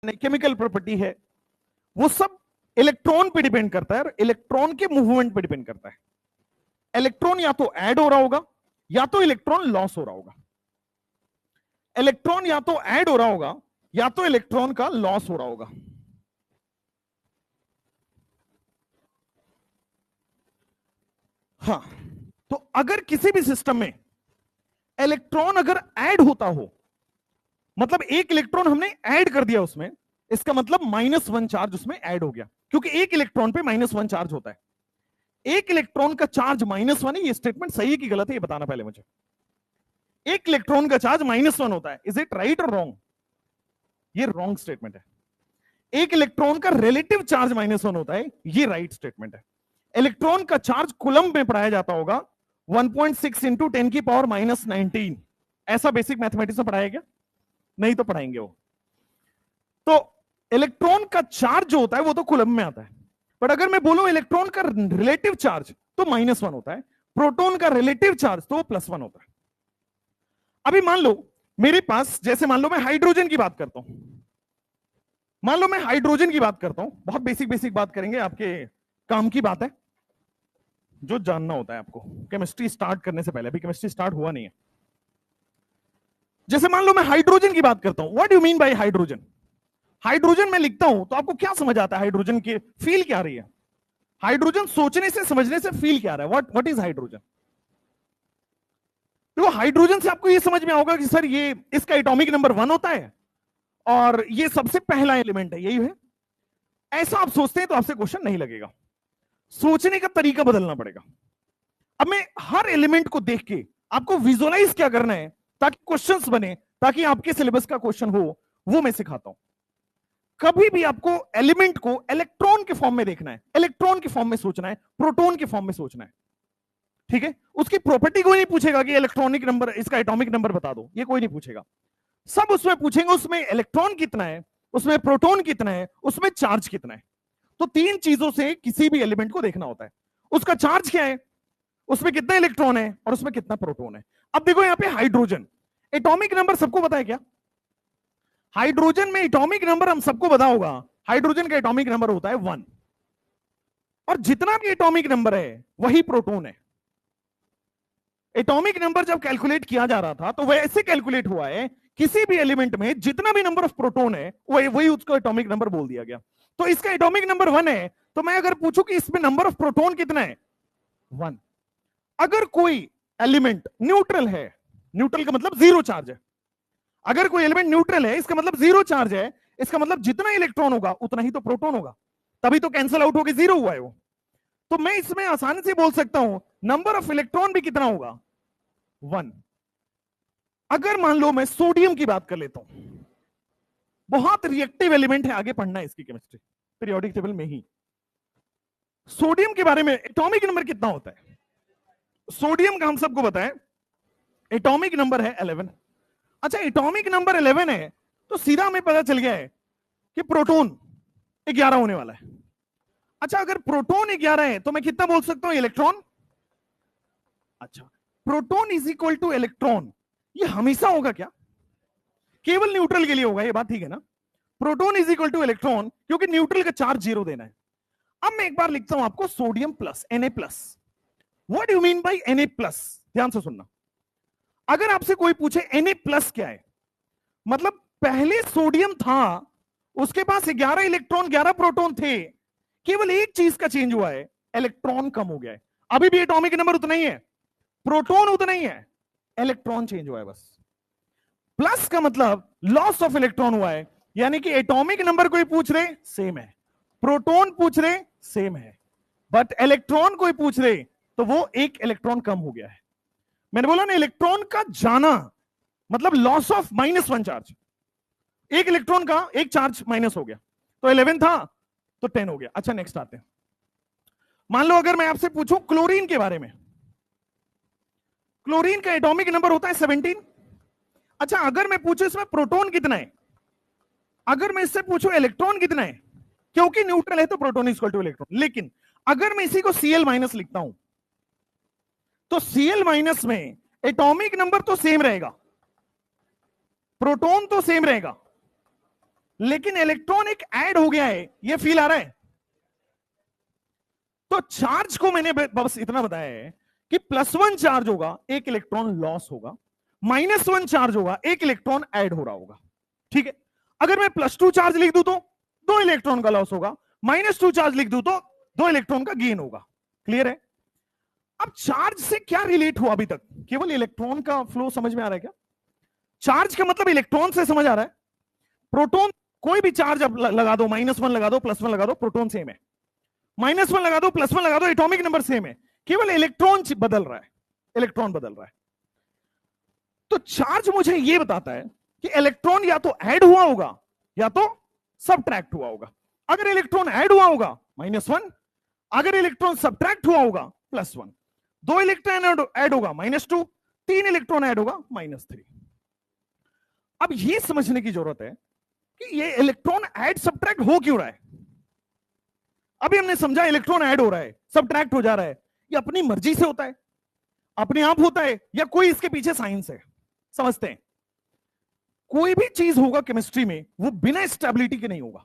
Chemical property है, वो सब इलेक्ट्रॉन पे डिपेंड करता है और इलेक्ट्रॉन के मूवमेंट पे डिपेंड करता है। इलेक्ट्रॉन या तो ऐड हो रहा होगा या तो इलेक्ट्रॉन लॉस हो रहा होगा। इलेक्ट्रॉन या तो ऐड हो रहा होगा या तो इलेक्ट्रॉन का लॉस हो रहा होगा। हाँ, तो अगर किसी भी सिस्टम में इलेक्ट्रॉन अगर ऐड होता हो, मतलब एक इलेक्ट्रॉन हमने ऐड कर दिया उसमें, इसका मतलब -1 चार्ज उसमें ऐड हो गया, क्योंकि एक इलेक्ट्रॉन पे -1 चार्ज होता है। एक इलेक्ट्रॉन का चार्ज -1 है, ये स्टेटमेंट सही है कि गलत है ये बताना पहले मुझे। एक इलेक्ट्रॉन का चार्ज -1 होता है, इज इट राइट और रॉन्ग? ये रॉन्ग स्टेटमेंट है। एक इलेक्ट्रॉन का रिलेटिव चार्ज -1 होता है, ये राइट स्टेटमेंट है। इलेक्ट्रॉन का चार्ज कूलम्ब में पढ़ाया जाता होगा 1.6 इंटू 10⁻⁻19। ऐसा बेसिक मैथमेटिक्स में पढ़ाया गया? नहीं तो पढ़ाएंगे वो। तो इलेक्ट्रॉन का चार्ज जो होता है वो तो कूलम्ब में आता है, बट अगर मैं बोलूं इलेक्ट्रॉन का रिलेटिव चार्ज तो -1 होता है, प्रोटॉन का रिलेटिव चार्ज तो +1 होता है। अभी मान लो मेरे पास, जैसे मान लो मैं हाइड्रोजन की बात करता हूं, मान लो मैं हाइड्रोजन की बात करता हूं, बहुत बेसिक बेसिक बात करेंगे, आपके काम की बात है, जो जानना होता है आपको केमिस्ट्री स्टार्ट करने से पहले। अभी केमिस्ट्री स्टार्ट हुआ नहीं है। जैसे मान लो मैं हाइड्रोजन की बात करता हूं, what do mean by hydrogen? Hydrogen मैं लिखता हूं तो आपको क्या समझ आता है? हाइड्रोजन की फील क्या आ रही है? हाइड्रोजन सोचने से समझने से फील क्या आ रहा है? What is hydrogen? तो हाइड्रोजन से आपको ये समझ में आओगे कि सर ये इसका एटॉमिक नंबर 1 होता है और ये सबसे पहला एलिमेंट है, यही है। ऐसा आप सोचते हैं तो आपसे क्वेश्चन नहीं लगेगा, सोचने का तरीका बदलना पड़ेगा। अब मैं हर एलिमेंट को देख के आपको विजुअलाइज क्या करना है ताकि क्वेश्चंस बने, ताकि आपके सिलेबस का क्वेश्चन हो, वो मैं सिखाता हूं। कभी भी आपको एलिमेंट को इलेक्ट्रॉन के फॉर्म में देखना है, इलेक्ट्रॉन के फॉर्म में सोचना है, प्रोटॉन के फॉर्म में सोचना है, ठीक है? उसकी प्रॉपर्टी कोई नहीं पूछेगा कि इलेक्ट्रॉनिक नंबर, इसका एटॉमिक नंबर बता दो, ये कोई नहीं पूछेगा। सब उसमें पूछेंगे उसमें इलेक्ट्रॉन कितना है, उसमें प्रोटॉन कितना है, उसमें चार्ज कितना है। तो 3 चीजों से किसी भी एलिमेंट को देखना होता है। उसका चार्ज क्या है, उसमें कितना इलेक्ट्रॉन है और उसमें कितना प्रोटॉन है। अब देखो यहां पे हाइड्रोजन, एटॉमिक नंबर सबको पता है क्या? हाइड्रोजन में एटॉमिक नंबर हम सबको पता होगा, हाइड्रोजन का एटॉमिक नंबर होता है 1, और जितना भी एटॉमिक नंबर है वही प्रोटॉन है। एटॉमिक नंबर जब कैलकुलेट किया जा रहा था तो वह ऐसे कैलकुलेट हुआ है, किसी भी एलिमेंट में जितना भी नंबर ऑफ प्रोटॉन है वही उसको एटॉमिक नंबर बोल दिया गया। तो इसका एटॉमिक नंबर 1 है, तो मैं अगर पूछूं कि इसमें नंबर ऑफ प्रोटॉन कितना है, 1। अगर कोई एलिमेंट न्यूट्रल है, न्यूट्रल का मतलब जीरो चार्ज है, अगर कोई एलिमेंट न्यूट्रल है इसका मतलब जीरो चार्ज है, इसका मतलब जितना इलेक्ट्रॉन होगा उतना ही तो प्रोटॉन होगा, तभी तो कैंसिल आउट होकर 0 हुआ है वो। तो मैं इसमें आसानी से बोल सकता हूं नंबर ऑफ इलेक्ट्रॉन भी कितना होगा, 1। अगर मान लो मैं सोडियम की बात कर लेता हूं, बहुत रिएक्टिव एलिमेंट है, आगे पढ़ना है इसकी केमिस्ट्री पीरियोडिक टेबल में ही। सोडियम के बारे में एटॉमिक नंबर कितना होता है? सोडियम का हम सबको पता है एटॉमिक नंबर है 11। अच्छा, एटॉमिक नंबर 11 है तो सीधा हमें पता चल गया है कि प्रोटॉन 11 होने वाला है। अच्छा, अगर प्रोटॉन 11 है तो मैं कितना बोल सकता हूं, इलेक्ट्रॉन? अच्छा, proton is equal two electron, ये हमेशा होगा क्या? केवल न्यूट्रल के लिए होगा, ये बात ठीक है ना? Proton is equal two electron, क्योंकि न्यूट्रल का चार्ज 0 देना है। अब मैं एक बार लिखता हूं आपको sodium plus, Na plus. What you mean by Na plus? ध्यान से सुनना। अगर आपसे कोई पूछे Na प्लस क्या है, मतलब पहले सोडियम था, उसके पास 11 इलेक्ट्रॉन 11 प्रोटॉन थे, केवल एक चीज का चेंज हुआ है, इलेक्ट्रॉन कम हो गया है। अभी भी एटॉमिक नंबर उतना ही है, प्रोटॉन उतना ही है, इलेक्ट्रॉन चेंज हुआ है बस। प्लस का मतलब लॉस ऑफ इलेक्ट्रॉन हुआ है, यानी कि एटॉमिक नंबर कोई पूछ रहे सेम है, प्रोटॉन पूछ रहे सेम है, बट इलेक्ट्रॉन कोई पूछ रहे तो वो एक इलेक्ट्रॉन कम हो गया है। मैंने बोला ना, इलेक्ट्रॉन का जाना मतलब लॉस ऑफ -1 चार्ज, एक इलेक्ट्रॉन का एक चार्ज माइनस हो गया, तो 11 था तो 10 हो गया। अच्छा, नेक्स्ट आते हैं। मान लो अगर मैं आपसे पूछूं क्लोरीन के बारे में, क्लोरीन का एटॉमिक नंबर होता है 17। अच्छा, अगर मैं पूछूं इसमें प्रोटॉन कितना है, अगर मैं इससे पूछूं इलेक्ट्रॉन कितना है, क्योंकि न्यूट्रल है तो प्रोटॉन इक्वल टू इलेक्ट्रॉन, लेकिन अगर मैं इसी को Cl- लिखता हूं तो Cl- में एटॉमिक नंबर तो सेम रहेगा, प्रोटॉन तो सेम रहेगा, लेकिन इलेक्ट्रॉन एक ऐड हो गया है, ये फील आ रहा है। तो चार्ज को मैंने बस इतना बताया है कि +1 चार्ज होगा, एक इलेक्ट्रॉन लॉस होगा, -1 चार्ज होगा, एक इलेक्ट्रॉन ऐड हो रहा होगा। ठीक है, अगर मैं +2 चार्ज लिख दूं तो 2 इलेक्ट्रॉन का लॉस होगा, -2 चार्ज लिख दूं तो 2 इलेक्ट्रॉन का गेन होगा। क्लियर है? अब चार्ज से क्या रिलेट हुआ अभी तक? केवल इलेक्ट्रॉन का फ्लो समझ में आ रहा है क्या? चार्ज का मतलब इलेक्ट्रॉन से समझ आ रहा है। प्रोटॉन, कोई भी चार्ज अब लगा दो, -1 लगा दो, +1 लगा दो, प्रोटॉन सेम है। -1 लगा दो, +1 लगा दो, एटॉमिक नंबर सेम है, केवल इलेक्ट्रॉन बदल रहा है, इलेक्ट्रॉन बदल रहा है। तो चार्ज मुझे यह बताता है कि इलेक्ट्रॉन या तो ऐड हुआ होगा या तो सबट्रैक्ट हुआ होगा। अगर इलेक्ट्रॉन ऐड हुआ होगा -1, अगर इलेक्ट्रॉन सबट्रैक्ट हुआ होगा +1, 2 इलेक्ट्रॉन ऐड होगा -2, 3 इलेक्ट्रॉन ऐड होगा -3। अब यह समझने की जरूरत है कि ये इलेक्ट्रॉन ऐड सबट्रैक्ट हो क्यों रहा है। अभी हमने समझा इलेक्ट्रॉन ऐड हो रहा है, सबट्रैक्ट हो जा रहा है, ये अपनी मर्जी से होता है, अपने आप होता है, या कोई इसके पीछे साइंस है? समझते हैं, कोई भी चीज होगा केमिस्ट्री में वो बिना स्टेबिलिटी के नहीं होगा।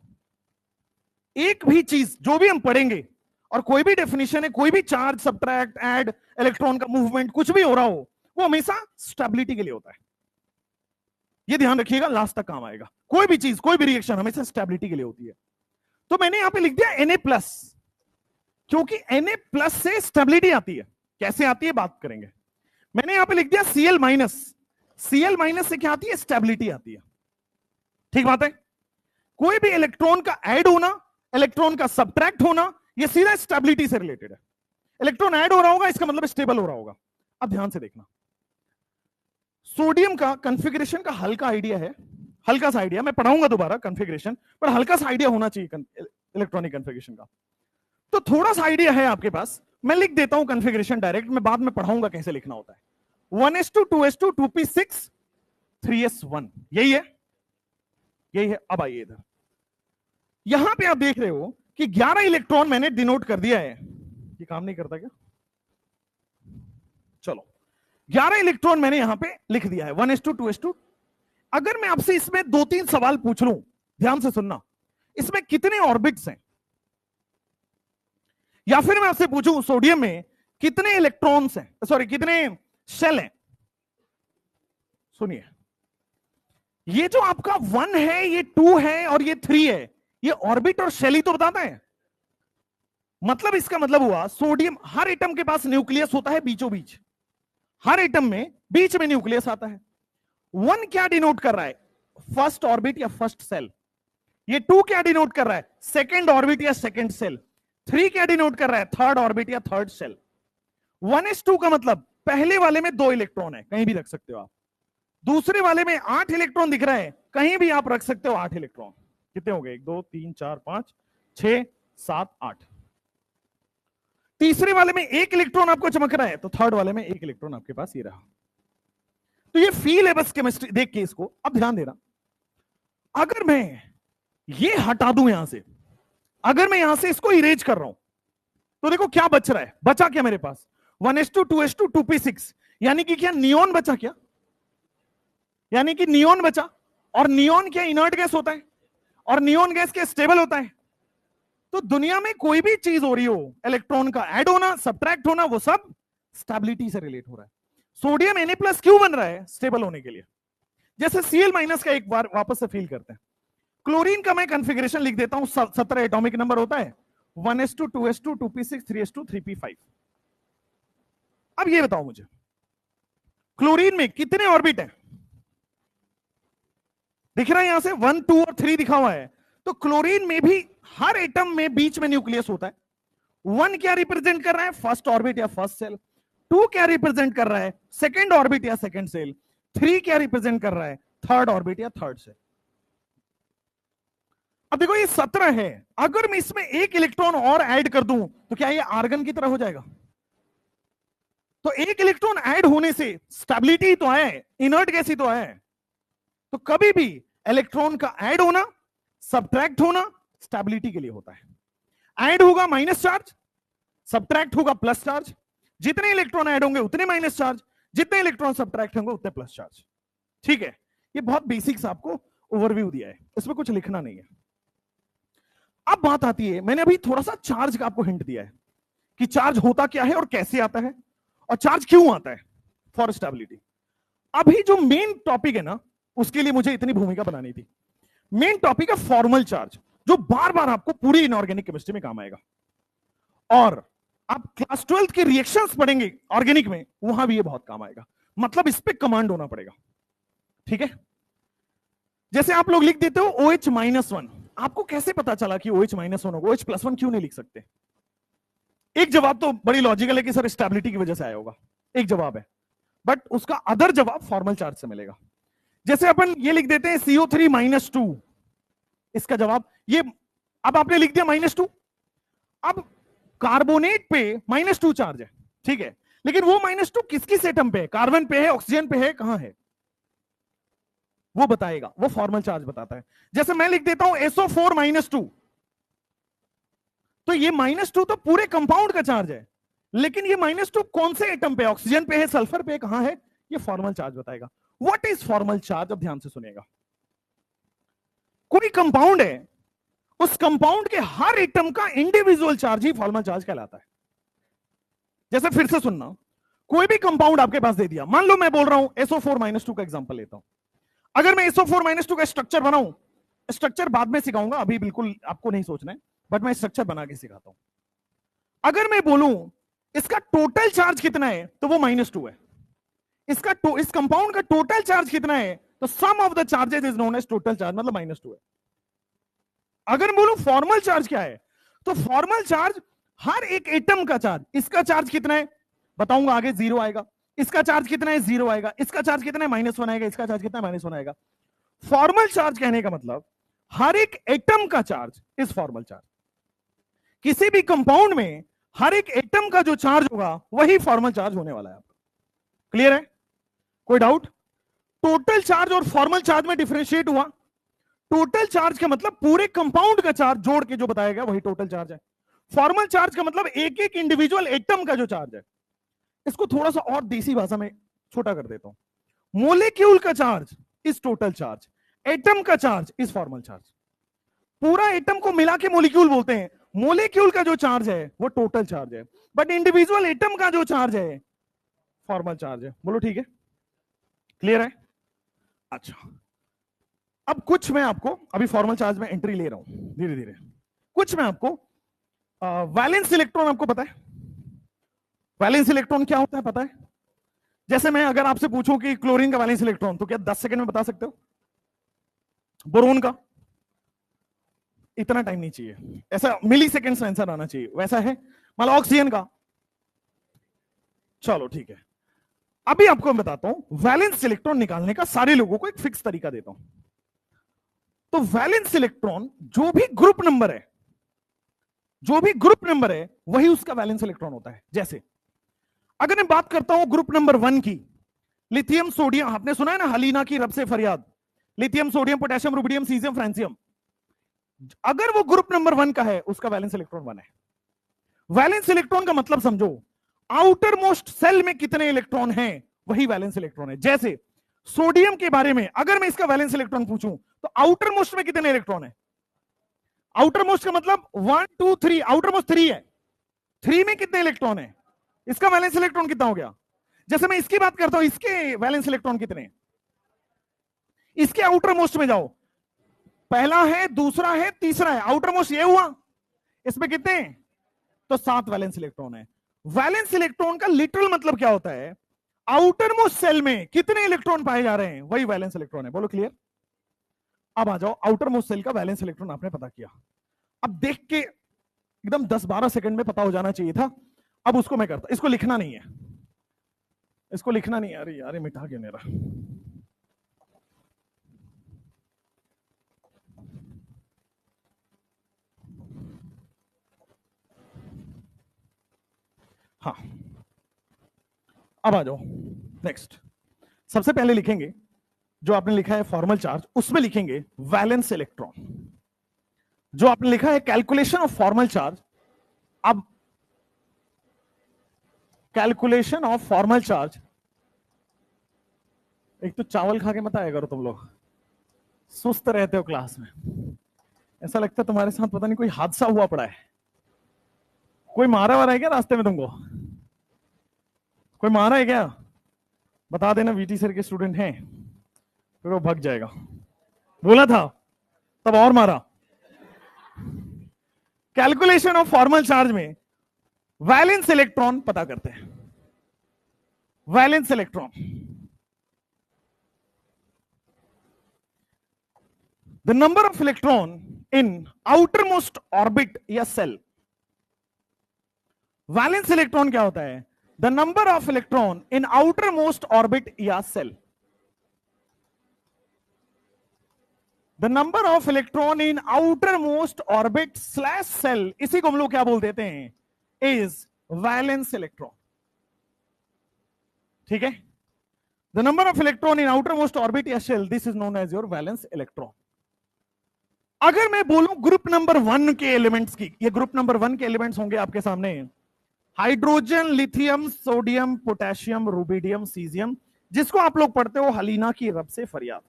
एक भी चीज जो भी हम पढ़ेंगे और कोई भी डेफिनेशन है, कोई भी चार्ज, सबट्रैक्ट, ऐड, इलेक्ट्रॉन का मूवमेंट, कुछ भी हो रहा हो, वो हमेशा स्टेबिलिटी के लिए होता है। ये ध्यान रखिएगा, लास्ट तक काम आएगा। कोई भी चीज, कोई भी रिएक्शन हमेशा स्टेबिलिटी के लिए होती है। तो मैंने यहां पे लिख दिया Na+, क्योंकि Na+ से स्टेबिलिटी आती है। कैसे आती है बात करेंगे। मैंने यहां पे लिख दिया Cl-, Cl- से क्या आती है? स्टेबिलिटी आती है। ठीक बात है? कोई भी इलेक्ट्रॉन का ऐड होना, इलेक्ट्रॉन का सबट्रैक्ट होना, यह सीधा स्टेबिलिटी से रिलेटेड है। इलेक्ट्रॉन ऐड हो रहा होगा, इसका मतलब स्टेबल हो रहा होगा। अब ध्यान से देखना, सोडियम का कॉन्फ़िगरेशन का हल्का आइडिया है, हल्का सा आइडिया, मैं पढ़ाऊंगा दोबारा कॉन्फ़िगरेशन, पर हल्का सा आइडिया होना चाहिए इलेक्ट्रॉनिक कॉन्फ़िगरेशन का। तो थोड़ा सा आइडिया है आपके पास, मैं लिख देता हूं कॉन्फ़िगरेशन डायरेक्ट, मैं बाद में पढ़ाऊंगा कैसे लिखना होता है। 1s2 2s2 2p6 3s1, यही है, यही है। अब आइए इधर, यहां पे आप देख रहे हो कि 11 इलेक्ट्रॉन मैंने डिनोट कर दिया है। ये काम नहीं करता क्या? चलो, 11 इलेक्ट्रॉन मैंने यहां पे लिख दिया है, 1s2 2s2। अगर मैं आपसे इसमें 2-3 सवाल पूछ लूं, ध्यान से सुनना, इसमें कितने ऑर्बिट्स हैं, या फिर मैं आपसे पूछूं सोडियम में कितने इलेक्ट्रॉन्स हैं, सॉरी कितने शेल हैं। सुनिए, ये जो आपका 1 है, ये 2 है और ये 3 है, ये ऑर्बिट और शेल ही तो बताता है। मतलब इसका मतलब हुआ सोडियम, हर एटम के पास न्यूक्लियस होता है बीचों बीच, हर एटम में बीच में न्यूक्लियस आता है। 1 क्या डिनोट कर रहा है? फर्स्ट ऑर्बिट या फर्स्ट सेल। ये 2 क्या डिनोट कर रहा है? सेकंड ऑर्बिट या सेकंड सेल। 3 क्या डिनोट कर रहा है? थर्ड ऑर्बिट या थर्ड सेल। 1s2 का मतलब पहले वाले में 2 इलेक्ट्रॉन है, कहीं भी रख सकते हो आप। दूसरे वाले में 8 इलेक्ट्रॉन दिख रहा है, कहीं भी आप रख सकते हो 8 इलेक्ट्रॉन। कितने हो गए? 1 2 3 4 5 6 7 8। तीसरे वाले में 1 इलेक्ट्रॉन आपको चमक रहा है, तो थर्ड वाले में 1 इलेक्ट्रॉन आपके पास ये रहा। तो ये फील है बस केमिस्ट्री देख के इसको। अब ध्यान देना, अगर मैं ये हटा दूं यहां से, अगर मैं यहां से इसको इरेज कर रहा हूं, तो देखो क्या बच रहा है। बचा क्या मेरे पास? 1s2 2s2 2p6, यानी कि क्या नियोन बचा? क्या यानी कि नियोन बचा। और नियोन क्या इनर्ट गैस होता है, और नियोन गैस क्या स्टेबल होता है। तो दुनिया में कोई भी चीज हो रही हो, इलेक्ट्रॉन का ऐड होना, सबट्रैक्ट होना, वो सब स्टेबिलिटी से रिलेट हो रहा है। सोडियम Na+ क्यों बन रहा है? स्टेबल होने के लिए। जैसे Cl- का एक बार वापस से फील करते हैं। क्लोरीन का मैं कॉन्फ़िगरेशन लिख देता हूं, 17 एटॉमिक नंबर होता है, 1s2 2s2 2p6 3s2 3p5। अब ये बताओ मुझे, क्लोरीन में कितने ऑर्बिट हैं? दिख रहा है यहां से 1 2 और 3 दिखा हुआ है। तो क्लोरीन में भी हर एटम में बीच में न्यूक्लियस होता है। 1 क्या रिप्रेजेंट कर रहा है? फर्स्ट ऑर्बिट या फर्स्ट सेल। 2 क्या रिप्रेजेंट कर रहा है? सेकंड ऑर्बिट या सेकंड सेल। 3 क्या रिप्रेजेंट कर रहा है? थर्ड ऑर्बिट या थर्ड सेल। अब देखो ये 17 है, अगर मैं इसमें 1 इलेक्ट्रॉन और ऐड कर दूं तो क्या ये आर्गन की तरह हो जाएगा? तो 1 इलेक्ट्रॉन ऐड होने से स्टेबिलिटी तो है, इनर्ट गैस ही तो है। तो कभी भी इलेक्ट्रॉन का ऐड होना, सबट्रैक्ट होना स्टेबिलिटी के लिए होता है। ऐड होगा माइनस चार्ज, सबट्रैक्ट होगा प्लस चार्ज। जितने इलेक्ट्रॉन ऐड होंगे उतने माइनस चार्ज, जितने इलेक्ट्रॉन सबट्रैक्ट होंगे उतने प्लस चार्ज। ठीक है, ये बहुत बेसिक्स आपको ओवरव्यू दिया है, इसमें कुछ लिखना नहीं है। अब बात आती है, मैंने अभी थोड़ा सा चार्ज का आपको हिंट दिया है कि चार्ज होता क्या है और कैसे आता है और चार्ज क्यों आता है, फॉर स्टेबिलिटी। अभी जो मेन टॉपिक है ना, उसके लिए मुझे इतनी भूमिका बनानी थी। मेन टॉपिक है फॉर्मल चार्ज, जो बार बार आपको पूरी इनऑर्गेनिक केमिस्ट्री में काम आएगा, और आप क्लास 12th के रिएक्शंस पढ़ेंगे ऑर्गेनिक में, वहां भी ये बहुत काम आएगा। मतलब इस पे कमांड होना पड़ेगा, ठीक है। जैसे आप लोग लिख देते हो OH-1, आपको कैसे पता चला कि OH-1 होगा, OH+1 क्यों नहीं लिख सकते? एक जवाब तो बड़ी लॉजिकल है कि सर स्टेबिलिटी की वजह से आया होगा, एक जवाब है, बट उसका अदर जवाब फॉर्मल चार्ज से मिलेगा। जैसे अपन ये लिख देते हैं CO3-2, इसका जवाब ये, अब आपने लिख दिया -2, अब कार्बोनेट पे -2 चार्ज है, ठीक है, लेकिन वो -2 किस किस एटम पे है, कार्बन पे है, ऑक्सीजन पे है, कहां है, वो बताएगा, वो फॉर्मल चार्ज बताता है। जैसे मैं लिख देता हूं SO4-2, तो ये -2 तो पूरे कंपाउंड का चार्ज है, लेकिन ये -2 कौन से एटम पे, ऑक्सीजन पे है, सल्फर पे, कहां है, ये फॉर्मल चार्ज बताएगा। What is formal charge? अब ध्यान से सुनिएगा। कोई कंपाउंड है, उस कंपाउंड के हर एटम का इंडिविजुअल चार्ज ही फॉर्मल चार्ज कहलाता है। जैसे फिर से सुनना, कोई भी कंपाउंड आपके पास दे दिया, मान लो मैं बोल रहा हूं SO4-2 का एग्जांपल लेता हूं। अगर मैं SO4-2 का स्ट्रक्चर बनाऊं, स्ट्रक्चर बाद में सिखाऊंगा, अभी बिल्कुल आपको नहीं सोचना है, बट मैं स्ट्रक्चर बना के सिखाता हूं। अगर मैं बोलूं इसका टोटल चार्ज कितना है, तो वो -2 है। इस कंपाउंड का टोटल चार्ज कितना है, तो sum of the charges is known as total charge, मतलब -2 है। अगर बोलूं फॉर्मल चार्ज क्या है, तो फॉर्मल चार्ज हर एक एटम का चार्ज, इसका चार्ज कितना है बताऊंगा आगे, 0 आएगा, इसका चार्ज कितना है 0 आएगा, इसका चार्ज कितना है -1 आएगा, इसका चार्ज कितना है -1 आएगा। फॉर्मल चार्ज कहने का मतलब हर एक एटम का चार्ज इज फॉर्मल चार्ज। किसी भी कंपाउंड में हर एक एटम का जो चार्ज होगा वही फॉर्मल चार्ज होने वाला है। आपका क्लियर है? कोई डाउट? टोटल चार्ज और फॉर्मल चार्ज में डिफरेंशिएट हुआ। टोटल चार्ज का मतलब पूरे कंपाउंड का चार्ज जोड़ के जो बताया गया वही टोटल चार्ज है। फॉर्मल चार्ज का मतलब एक एक इंडिविजुअल एटम का जो चार्ज है। इसको थोड़ा सा और देसी भाषा में छोटा कर देता हूं। मोलिक्यूल का charge is total charge, atom का चार्ज इज फॉर्मल चार्ज। पूरा एटम को मिला के मोलिक्यूल बोलते हैं, मोलिक्यूल का जो चार्ज है वो टोटल चार्ज है, बट इंडिविजुअल एटम का जो चार्ज है फॉर्मल चार्ज है। बोलो ठीक है, क्लियर है? अच्छा, अब कुछ मैं आपको, अभी फॉर्मल चार्ज में एंट्री ले रहा हूं धीरे धीरे, कुछ मैं आपको वैलेंस इलेक्ट्रॉन, आपको पता है वैलेंस इलेक्ट्रॉन क्या होता है, पता है? जैसे मैं अगर आपसे पूछूं कि क्लोरीन का वैलेंस इलेक्ट्रॉन, तो क्या 10 सेकंड में बता सकते हो? बोरोन का इतना टाइम नहीं चाहिए, ऐसा मिली सेकेंड्स में आंसर आना चाहिए, वैसा है। मतलब ऑक्सीजन का, चलो ठीक है। अभी आपको मैं बताता हूं वैलेंस इलेक्ट्रॉन निकालने का, सारे लोगों को एक फिक्स तरीका देता हूं। तो वैलेंस इलेक्ट्रॉन जो भी ग्रुप नंबर है, जो भी ग्रुप नंबर है वही उसका वैलेंस इलेक्ट्रॉन होता है। जैसे अगर मैं बात करता हूं ग्रुप नंबर 1 की, लिथियम सोडियम, आपने सुना है ना हलीना की रब से फरियाद, lithium sodium potassium rubidium caesium francium, अगर वो ग्रुप नंबर 1 का है उसका वैलेंस इलेक्ट्रॉन 1 है। वैलेंस इलेक्ट्रॉन का मतलब समझो, आउटर मोस्ट सेल में कितने इलेक्ट्रॉन हैं वही वैलेंस इलेक्ट्रॉन है। जैसे सोडियम के बारे में अगर मैं इसका वैलेंस इलेक्ट्रॉन पूछूं तो आउटर मोस्ट में कितने इलेक्ट्रॉन है? आउटर मोस्ट का मतलब 1 2 3, आउटर मोस्ट 3 है, 3 में कितने इलेक्ट्रॉन है, इसका वैलेंस इलेक्ट्रॉन कितना हो गया। जैसे मैं इसकी बात करता हूं, इसके वैलेंस इलेक्ट्रॉन कितने, इसके आउटर मोस्ट में जाओ, पहला है, दूसरा है, तीसरा है, आउटर मोस्ट ये हुआ, इसमें कितने, तो 7 वैलेंस इलेक्ट्रॉन है। वैलेंस इलेक्ट्रॉन का लिटरल मतलब क्या होता है, आउटर मोस्ट सेल में कितने इलेक्ट्रॉन पाए जा रहे हैं वही वैलेंस इलेक्ट्रॉन है। बोलो क्लियर? अब आ जाओ, आउटर मोस्ट सेल का वैलेंस इलेक्ट्रॉन आपने पता किया, अब देख के एकदम 10-12 सेकंड में पता हो जाना चाहिए था। अब उसको मैं करता, इसको लिखना नहीं है, इसको लिखना नहीं है, अरे यार मिटा के मेरा, हाँ अब आ जाओ नेक्स्ट। सबसे पहले लिखेंगे जो आपने लिखा है फॉर्मल चार्ज, उसमें लिखेंगे वैलेंस इलेक्ट्रॉन। जो आपने लिखा है कैलकुलेशन ऑफ फॉर्मल चार्ज, अब कैलकुलेशन ऑफ फॉर्मल चार्ज, एक तो चावल खा के मत आया करो तुम लोग, सुस्त रहते हो क्लास में, ऐसा लगता है तुम्हारे साथ पता नहीं कोई हादसा हुआ पड़ा है। कोई मारा वारा है क्या रास्ते में तुमको? कोई मारा है क्या? बता देना वीटी सर के स्टूडेंट हैं, फिर वो भाग जाएगा। बोला था तब और मारा। कैलकुलेशन ऑफ फॉर्मल चार्ज में वैलेंस इलेक्ट्रॉन पता करते हैं। Valence electron, the number of electron in outermost orbit या सेल। वैलेंस इलेक्ट्रॉन क्या होता है? The number of electron in outermost orbit या shell. The number of electron in outermost orbit slash shell, इसी को हम लोग क्या बोल देते हैं? Is valence electron. ठीक है, the number of electron in outermost orbit या cell, this is known as your valence electron. अगर मैं बोलूं ग्रुप नंबर 1 के एलिमेंट्स की, ये ग्रुप नंबर 1 के एलिमेंट्स होंगे आपके सामने, hydrogen, lithium, sodium, potassium, rubidium, caesium, जिसको आप लोग पढ़ते हो हलीना की रब से फरियाद।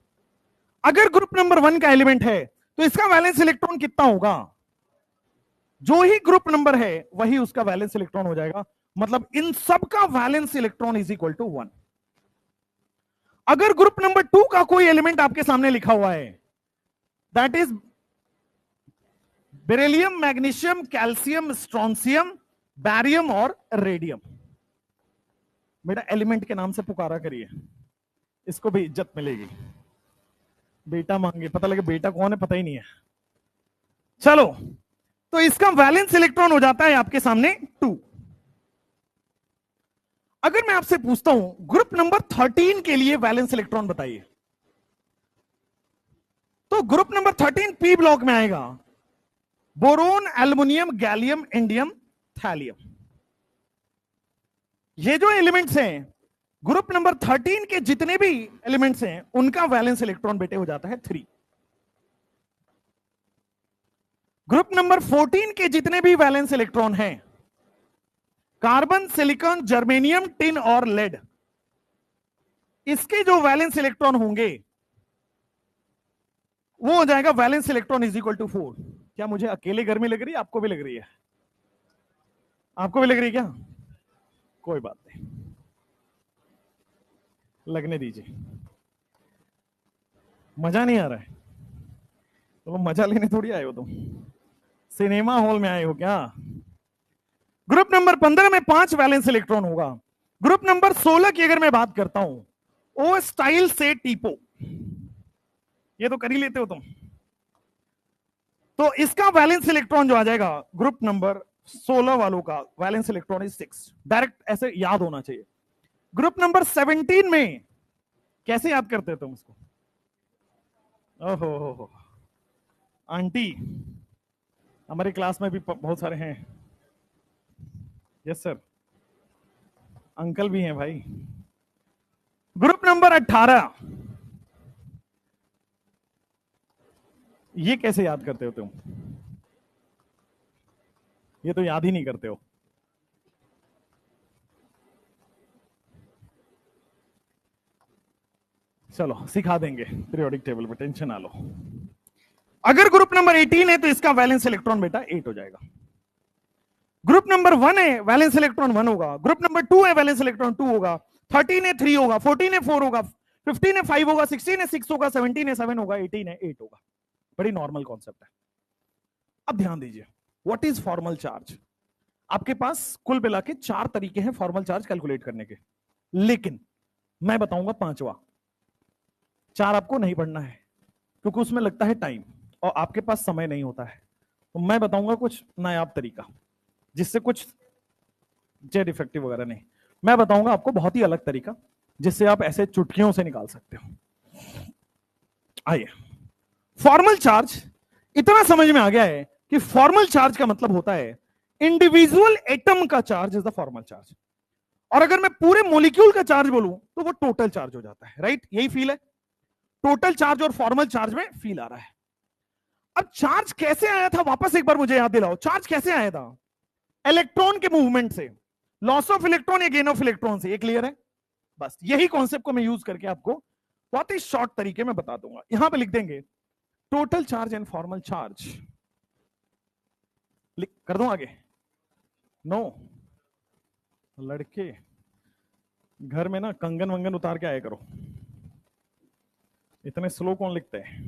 अगर ग्रुप नंबर 1 का एलिमेंट है तो इसका वैलेंस इलेक्ट्रॉन कितना होगा? जो ही ग्रुप नंबर है वही उसका वैलेंस इलेक्ट्रॉन हो जाएगा, मतलब इन सब का valence electron is equal to 1। अगर ग्रुप नंबर 2 का कोई एलिमेंट आपके सामने लिखा हुआ है, that is beryllium, magnesium, calcium, strontium, barium और रेडियम, बेटा एलिमेंट के नाम से पुकारा करिए, इसको भी इज्जत मिलेगी। बेटा मांगे, पता लगे बेटा कौन है पता ही नहीं है। चलो, तो इसका वैलेंस इलेक्ट्रॉन हो जाता है आपके सामने 2। अगर मैं आपसे पूछता हूं ग्रुप नंबर 13 के लिए वैलेंस इलेक्ट्रॉन बताइए, तो ग्रुप नंबर 13 पी ब्लॉक में आएगा boron, aluminium, gallium, indium, thallium. ये जो एलिमेंट्स हैं ग्रुप नंबर 13 के, जितने भी एलिमेंट्स हैं उनका वैलेंस इलेक्ट्रॉन बेटे हो जाता है 3। ग्रुप नंबर 14 के जितने भी वैलेंस इलेक्ट्रॉन हैं, कार्बन, सिलिकॉन, जर्मेनियम, टिन और लेड, इसके जो वैलेंस इलेक्ट्रॉन होंगे वो हो जाएगा valence electron is equal to 4। क्या मुझे अकेले गर्मी लग रही है? आपको भी लग रही है? आपको भी लग रही है क्या? कोई बात नहीं, लगने दीजिए। मजा नहीं आ रहा है तो मजा लेने थोड़ी आए हो तुम, सिनेमा हॉल में आए हो क्या? ग्रुप नंबर 15 में 5 वैलेंस इलेक्ट्रॉन होगा। ग्रुप नंबर 16 की अगर मैं बात करता हूं, ओ स्टाइल से टीपो, ये तो कर ही लेते हो तुम, तो इसका वैलेंस इलेक्ट्रॉन जो आ जाएगा ग्रुप नंबर 16 वालों का वैलेंस इलेक्ट्रॉन इज 6। डायरेक्ट ऐसे याद होना चाहिए। ग्रुप नंबर 17 में कैसे याद करते हो तुम इसको? ओहो, आंटी हमारी क्लास में भी बहुत सारे हैं। यस सर, अंकल भी हैं भाई। ग्रुप नंबर 18, ये कैसे याद करते हो तुम? ये तो याद ही नहीं करते हो। चलो सिखा देंगे पीरियोडिक टेबल पे, टेंशन ना लो। अगर ग्रुप नंबर 18 है तो इसका वैलेंस इलेक्ट्रॉन बेटा 8 हो जाएगा। ग्रुप नंबर 1 है, वैलेंस इलेक्ट्रॉन 1 होगा। ग्रुप नंबर 2 है, वैलेंस इलेक्ट्रॉन 2 होगा। 13 है 3 होगा। 14 है 4 होगा। 15 है 5 होगा। 16 है 6 होगा। 17 है 7 होगा। 18 है 8 होगा। बड़ी नॉर्मल कॉन्सेप्ट है। अब ध्यान दीजिए, व्हाट इज फॉर्मल चार्ज? आपके पास कुल मिला के 4 तरीके हैं फॉर्मल चार्ज कैलकुलेट करने के, लेकिन मैं बताऊंगा 5वां। 4 आपको नहीं पढ़ना है क्योंकि उसमें लगता है टाइम और आपके पास समय नहीं होता है। तो मैं बताऊंगा कुछ नायाब तरीका, जिससे कुछ जेड इफेक्टिव वगैरह नहीं, मैं बताऊंगा आपको बहुत ही अलग तरीका जिससे आप ऐसे चुटकियों से निकाल सकते हो। आइए, फॉर्मल चार्ज इतना समझ में आ गया है कि फॉर्मल चार्ज का मतलब होता है इंडिविजुअल एटम का charge is the formal charge, और अगर मैं पूरे मॉलिक्यूल का चार्ज बोलूं तो वो टोटल चार्ज हो जाता है। राइट, यही फील है। टोटल चार्ज और फॉर्मल चार्ज में फील आ रहा है। अब चार्ज कैसे आया था, वापस एक बार मुझे याद दिलाओ, चार्ज कैसे आया था? इलेक्ट्रॉन के मूवमेंट से, लॉस ऑफ इलेक्ट्रॉन या गेन ऑफ इलेक्ट्रॉन से। ये क्लियर है? बस यही कॉन्सेप्ट को मैं यूज करके आपको बहुत ही शॉर्ट तरीके में बता दूंगा। यहां पे लिख देंगे total charge and formal charge कर दूं आगे? नो लड़के घर में ना कंगन वंगन उतार के आया करो, इतने स्लो कौन लिखते हैं?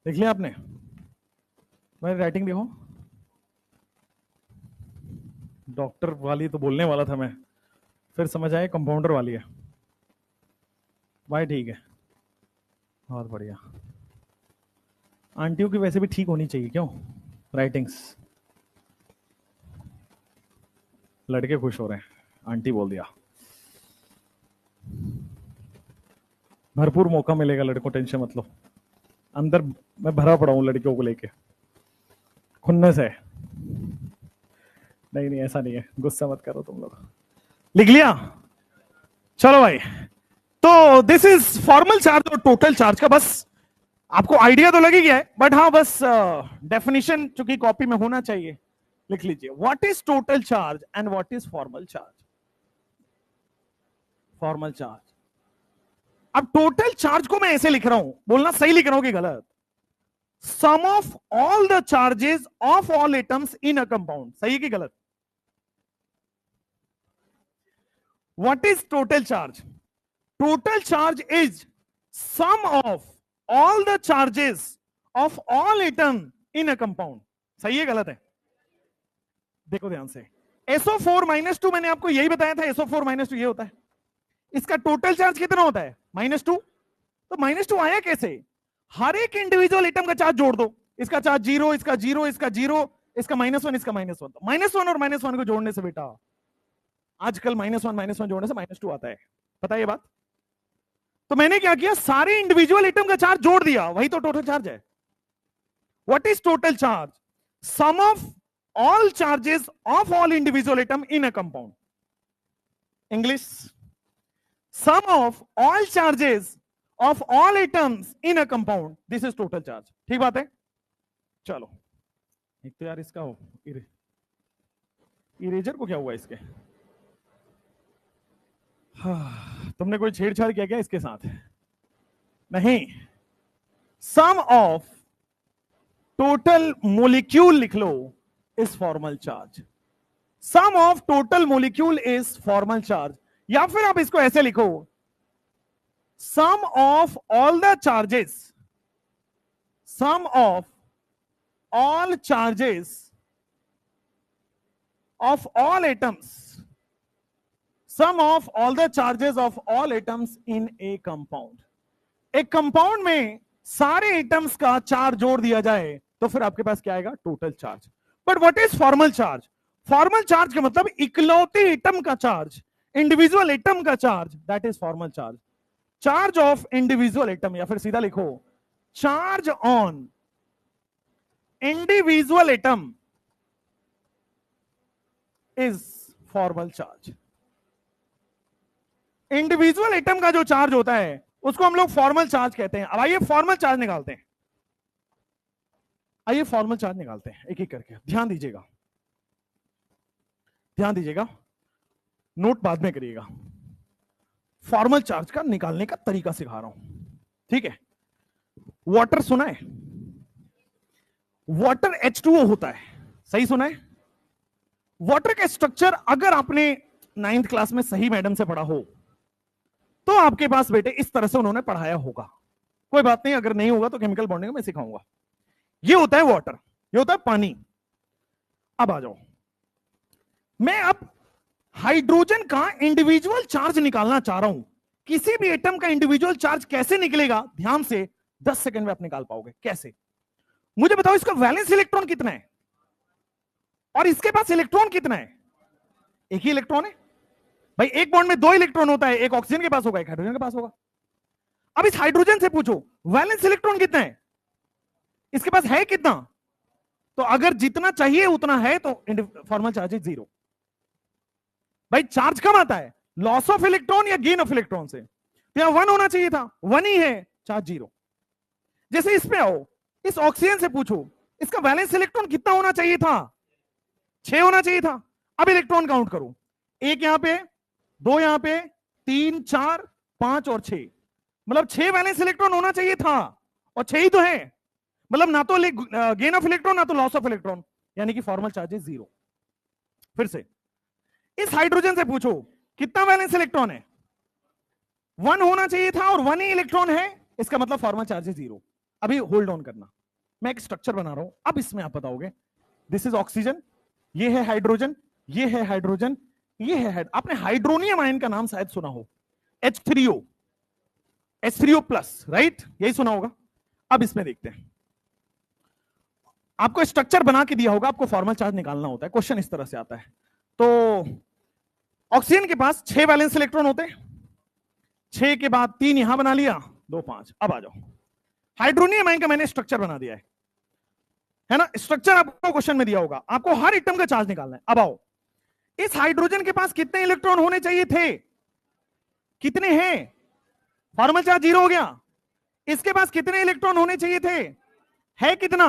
देख लिया आपने? मेरी राइटिंग देखो, डॉक्टर वाली तो बोलने वाला था मैं, फिर समझ आया कंपाउंडर वाली है भाई। ठीक है, बहुत बढ़िया। आंटियों की वैसे भी ठीक होनी चाहिए, क्यों? राइटिंग्स। लड़के खुश हो रहे हैं, आंटी बोल दिया। भरपूर मौका मिलेगा लड़कों, टेंशन मत लो। अंदर मैं भरा पड़ा हूं लड़कियों को लेके, खुन्नस है। नहीं नहीं ऐसा नहीं है, गुस्सा मत करो तुम लोग। लिख लिया? चलो भाई, तो दिस इज फॉर्मल चार्ज और टोटल चार्ज का बस आपको आइडिया तो लग ही गया है, बट हाँ बस डेफिनेशन चूंकि कॉपी में होना चाहिए, लिख लीजिए। What is total charge and what is formal charge? Formal charge. अब टोटल चार्ज को मैं ऐसे लिख रहा हूं, बोलना सही लिख रहा हूं कि गलत? Sum of all the charges of all atoms in a compound. सही है कि गलत? What is total charge? Total charge is sum of all the charges of all atom in a compound। सही है गलत है? देखो ध्यान से, SO4-2 मैंने आपको यही बताया था, SO4-2 ये होता है। इसका टोटल चार्ज कितना होता है? -2। तो -2 आया कैसे? हर एक इंडिविजुअल एटम का चार्ज जोड़ दो, इसका चार्ज 0, इसका 0, इसका 0, इसका -1, इसका -1। -1 और -1 को जोड़ने से बेटा आजकल -1 जोड़ने से -2 आता है, पता है ये बात? तो मैंने क्या किया, सारे इंडिविजुअल एटम का चार्ज जोड़ दिया, वही तो टोटल चार्ज है। What is total charge? Sum of all charges of all individual atom in a compound. English, sum of all charges of all atoms in a compound, this is total charge. ठीक बात है? चलो, एक तो यार इसका हो इरेजर को क्या हुआ इसके? तुमने कोई छेड़छाड़ किया क्या इसके साथ? नहीं। सम ऑफ टोटल मोलिक्यूल लिख लो is formal charge. Sum of total molecule is formal charge. या फिर आप इसको ऐसे लिखो, sum of all the charges, sum of all charges of all atoms, sum of all the charges of all atoms in a compound. एक compound में सारे atoms का चार्ज जोड़ दिया जाए तो फिर आपके पास क्या आएगा? Total charge. But what is formal charge? Formal charge का मतलब इकलौते एटम का चार्ज, इंडिविजुअल एटम का charge, that is formal charge. Charge of individual atom, या फिर सीधा लिखो charge on individual atom is formal charge. Individual atom का जो चार्ज होता है उसको हम लोग फॉर्मल चार्ज कहते हैं। अब आइए फॉर्मल चार्ज निकालते हैं, आइए फॉर्मल चार्ज निकालते हैं एक एक करके। ध्यान दीजिएगा, ध्यान दीजिएगा, नोट बाद में करिएगा। फॉर्मल चार्ज का निकालने का तरीका सिखा रहा हूं, ठीक है? वाटर सुना है? वाटर H2O होता है, सही सुना है? वाटर का स्ट्रक्चर अगर आपने 9th क्लास में सही मैडम से पढ़ा हो तो आपके पास बेटे इस तरह से उन्होंने पढ़ाया होगा। कोई बात नहीं, अगर नहीं होगा तो केमिकल बॉन्डिंग में सिखाऊंगा। ये होता है वाटर, ये होता है पानी। अब आ जाओ, मैं अब हाइड्रोजन का इंडिविजुअल चार्ज निकालना चाह रहा हूं। किसी भी एटम का इंडिविजुअल चार्ज कैसे निकलेगा? ध्यान से 10 सेकंड में आप निकाल पाओगे। कैसे? मुझे बताओ, इसका वैलेंस इलेक्ट्रॉन कितना है और इसके पास इलेक्ट्रॉन कितना है? एक ही इलेक्ट्रॉन है भाई। एक बॉन्ड में 2 इलेक्ट्रॉन होता है, एक ऑक्सीजन के पास होगा, एक हाइड्रोजन के पास होगा। अब इस हाइड्रोजन से पूछो वैलेंस इलेक्ट्रॉन कितना है, इसके पास है कितना? तो अगर जितना चाहिए उतना है तो फॉर्मल चार्ज इज 0। भाई चार्ज कब आता है? लॉस ऑफ इलेक्ट्रॉन या गेन ऑफ इलेक्ट्रॉन से। तो यहां 1 होना चाहिए था, 1 ही है, चार्ज 0। जैसे इस पे आओ, इस ऑक्सीजन से पूछो इसका वैलेंस इलेक्ट्रॉन कितना होना चाहिए था? 6 होना चाहिए था। अब इलेक्ट्रॉन काउंट करो, 1 यहां पे, 2 यहां पे, 3, 4, 5 और 6। मतलब 6 वैलेंस इलेक्ट्रॉन होना चाहिए था और 6 ही तो है, मतलब ना तो गेन ऑफ इलेक्ट्रॉन ना तो लॉस ऑफ इलेक्ट्रॉन, यानी कि फॉर्मल चार्ज इज 0। फिर से इस हाइड्रोजन से पूछो कितना वैलेंस इलेक्ट्रॉन है, 1 होना चाहिए था और 1 ही इलेक्ट्रॉन है, इसका मतलब फॉर्मल चार्ज इज 0। अभी होल्ड ऑन करना, मैं एक स्ट्रक्चर बना रहा हूं, अब इसमें आप बताओगे दिस इज ऑक्सीजन, ये है हाइड्रोजन, ये है हाइड्रोजन, ये है आपने हाइड्रोनियम आयन का नाम शायद सुना हो, H3O, H3O प्लस, राइट, यही सुना होगा। अब इसमें देखते हैं, आपको स्ट्रक्चर बना के दिया होगा, आपको फॉर्मल चार्ज निकालना होता है, क्वेश्चन इस तरह से आता है। तो ऑक्सीजन के पास 6 वैलेंस इलेक्ट्रॉन होते हैं, 6 के बाद 3 यहां बना लिया, 2 5। अब आ जाओ, हाइड्रोनियम आयन का मैंने स्ट्रक्चर बना दिया है ना, स्ट्रक्चर आपको क्वेश्चन में दिया होगा, आपको हर एटम का चार्ज निकालना है। अब आओ, इस हाइड्रोजन के पास कितने इलेक्ट्रॉन होने चाहिए थे, कितने हैं, फॉर्मल चार्ज 0 हो गया। इसके पास कितने इलेक्ट्रॉन होने चाहिए थे, है कितना,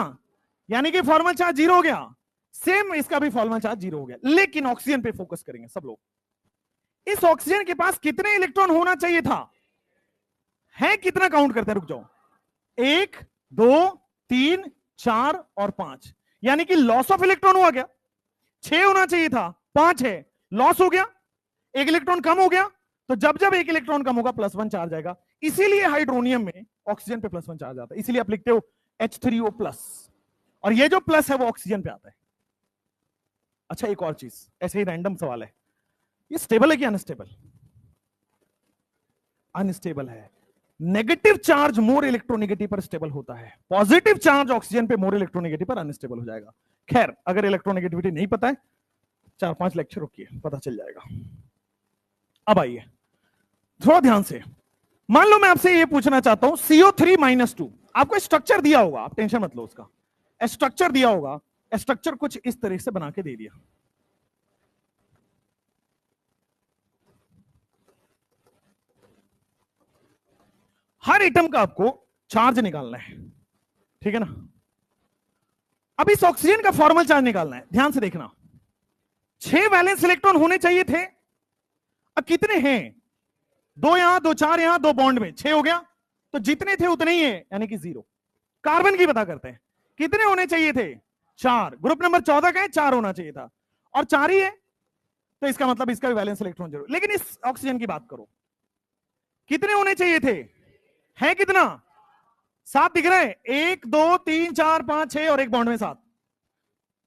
यानी कि फॉर्मल चार्ज 0 हो गया। सेम इसका भी फॉर्मल चार्ज 0 हो गया, लेकिन ऑक्सीजन पे फोकस करेंगे सब लोग। इस ऑक्सीजन के पास कितने इलेक्ट्रॉन होना चाहिए था, है कितना, काउंट करते हैं, रुक जाओ, 1 2 3 4 और 5, यानी कि लॉस ऑफ इलेक्ट्रॉन हुआ गया, 6 होना चाहिए था, 5 है, लॉस हो गया, 1 इलेक्ट्रॉन कम हो गया। तो जब जब 1 इलेक्ट्रॉन कम होगा +1 चार्ज आएगा, इसीलिए हाइड्रोनियम में ऑक्सीजन पे +1 चार्ज आता है, इसीलिए आप लिखते हो H3O प्लस, और ये जो प्लस है वो ऑक्सीजन पे आता है। अच्छा एक और चीज, ऐसे ही रैंडम सवाल है, ये स्टेबल है कि अनस्टेबल, अनस्टेबल है। नेगेटिव चार्ज मोर इलेक्ट्रोनेगेटिव पर स्टेबल होता है, पॉजिटिव चार्ज ऑक्सीजन पे मोर इलेक्ट्रोनेगेटिव पर अनस्टेबल हो जाएगा। खैर अगर इलेक्ट्रोनेगेटिविटी नहीं पता है, 4-5 लेक्चर रुकिए, पता चल जाएगा। अब आइए थोड़ा ध्यान से, मान लो मैं आपसे ये पूछना चाहता हूं CO3-2, आपको स्ट्रक्चर दिया होगा, आप टेंशन मत लो, उसका स्ट्रक्चर दिया होगा, स्ट्रक्चर कुछ इस तरह से बना के दे दिया। हर एटम का आपको चार्ज निकालना है, ठीक है ना। अब इस ऑक्सीजन का फॉर्मल चार्ज निकालना है, ध्यान से देखना, 6 वैलेंस इलेक्ट्रॉन होने चाहिए थे, अब कितने हैं, 2 यहां 2 4 यहां, 2 बॉन्ड में 6 हो गया, तो जितने थे उतने ही है, यानी कि 0। कार्बन की पता करते हैं, कितने होने चाहिए थे, 4, ग्रुप नंबर 14 का है, 4 होना चाहिए था, और 4 ही है, तो इसका मतलब इसका भी वैलेंस इलेक्ट्रॉन 0। लेकिन इस ऑक्सीजन की बात करो, कितने होने चाहिए थे, है कितना, 7 दिख रहे हैं, 1 2 3 4 5 6 और एक बॉन्ड में 7,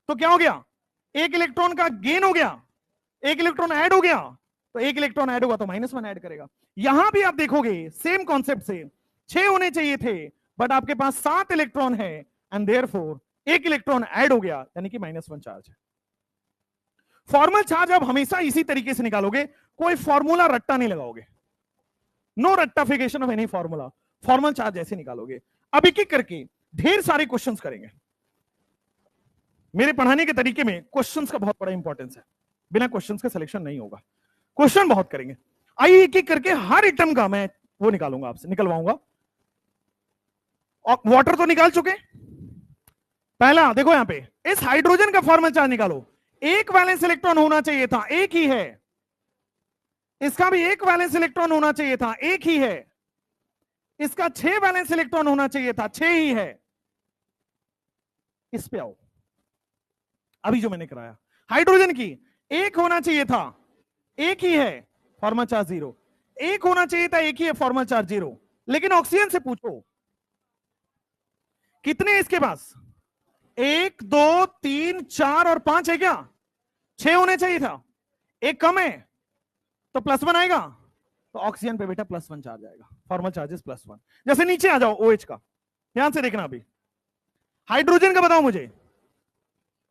तो क्या हो गया, 1 इलेक्ट्रॉन का गेन हो गया, 1 इलेक्ट्रॉन ऐड हो गया, तो 1 इलेक्ट्रॉन ऐड होगा तो -1 ऐड करेगा। यहां भी आप देखोगे सेम कॉन्सेप्ट से, 6 होने चाहिए थे बट आपके पास 7 इलेक्ट्रॉन है, एंड देयरफॉर 1 इलेक्ट्रॉन ऐड हो गया, यानी कि -1 चार्ज है। फॉर्मल चार्ज आप हमेशा इसी तरीके से निकालोगे, कोई फॉर्मूला रट्टा नहीं लगाओगे, नो रट्टाफिकेशन of any formula, formal charge ऐसे निकालोगे। अब एक एक करके ढेर सारे क्वेश्चंस करेंगे, मेरे पढ़ाने के तरीके में क्वेश्चंस का बहुत बड़ा इंपॉर्टेंस है, बिना क्वेश्चंस के सिलेक्शन नहीं होगा, क्वेश्चन बहुत करेंगे। आइए एक एक करके हर एटम का मैं वो निकालूंगा, आपसे निकलवाऊंगा। वाटर तो निकाल चुके, पहला देखो यहां पे, इस हाइड्रोजन का फॉर्मल चार्ज निकालो, 1 वैलेंस इलेक्ट्रॉन होना चाहिए था, 1 ही है, इसका भी 1 वैलेंस इलेक्ट्रॉन होना चाहिए था, 1 ही है, इसका 6 वैलेंस इलेक्ट्रॉन होना चाहिए था, 6 ही है। इस पे आओ, अभी जो मैंने कराया, हाइड्रोजन की 1 होना चाहिए था, 1 ही है, फॉर्मल चार्ज 0, 1 होना चाहिए था, 1 ही है, फॉर्मल चार्ज 0। लेकिन ऑक्सीजन से पूछो कितने इसके पास, 1 2 3 4 और 5 है क्या, 6 होने चाहिए था, 1 कम है तो +1 आएगा, तो ऑक्सीजन पे बेटा +1 चार्ज आएगा, फॉर्मल चार्जेस +1। जैसे नीचे आ जाओ OH का, ध्यान से देखना, अभी हाइड्रोजन का बताओ मुझे,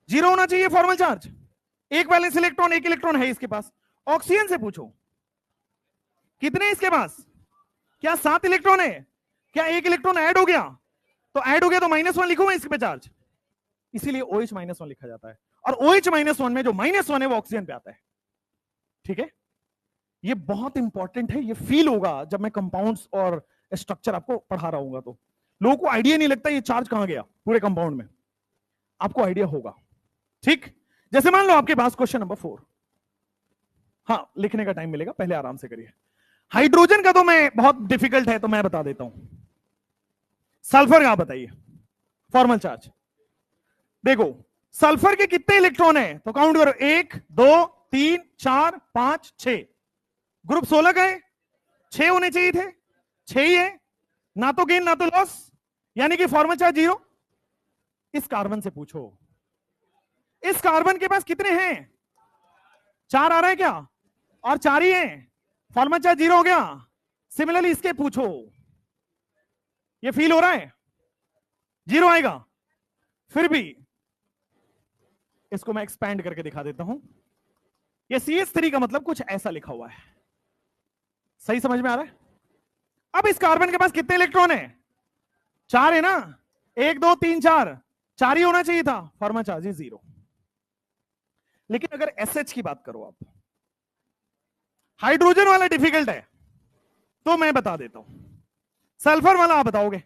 0 होना चाहिए formal charge, 1 valence electron, 1 electron है इसके पास। ऑक्सीजन से पूछो कितने इसके पास, क्या 7 इलेक्ट्रॉन है, क्या 1 इलेक्ट्रॉन ऐड हो गया, तो ऐड हो गया तो -1 लिखूंगा इस पे चार्ज, इसीलिए OH -1 लिखा जाता है, और OH -1 में जो -1 है वो ऑक्सीजन पे आता है, ठीक है। ये बहुत इंपॉर्टेंट है, ये फील होगा जब मैं कंपाउंड्स और स्ट्रक्चर आपको पढ़ा रहा हूं, तो लोगों को आइडिया नहीं लगता ये चार्ज कहां गया पूरे कंपाउंड में, आपको आइडिया होगा, ठीक। जैसे मान लो आपके पास क्वेश्चन नंबर 4, हाँ लिखने का टाइम मिलेगा, पहले आराम से करिए। हाइड्रोजन का तो मैं बहुत डिफिकल्ट है तो मैं बता देता हूं। सल्फर का बताइए फॉर्मल चार्ज। देखो सल्फर के कितने इलेक्ट्रॉन है तो काउंट करो, 1 2 3 4 5 6। ग्रुप 16 का है, 6 होने चाहिए थे, 6 ही है, ना तो गेन ना तो लॉस, यानी कि फॉर्मल चार्ज 0। इस कार्बन से पूछो, इस कार्बन के पास कितने हैं, 4 आ रहा है क्या, और 4 ही है, फॉर्मल चार्ज 0 हो गया। सिमिलरली इसके पूछो, ये फील हो रहा है 0 आएगा। फिर भी इसको मैं एक्सपैंड करके दिखा देता हूं। ये CH3 का मतलब कुछ ऐसा लिखा हुआ है, सही समझ में आ रहा है। अब इस कार्बन के पास कितने इलेक्ट्रॉन है, 4 है ना, 1 2 3 4, 4 ही होना चाहिए था, फॉर्मल चार्ज 0। लेकिन अगर SH की बात करो आप, हाइड्रोजन वाला डिफिकल्ट है तो मैं बता देता हूं। सल्फर वाला आप बताओगे,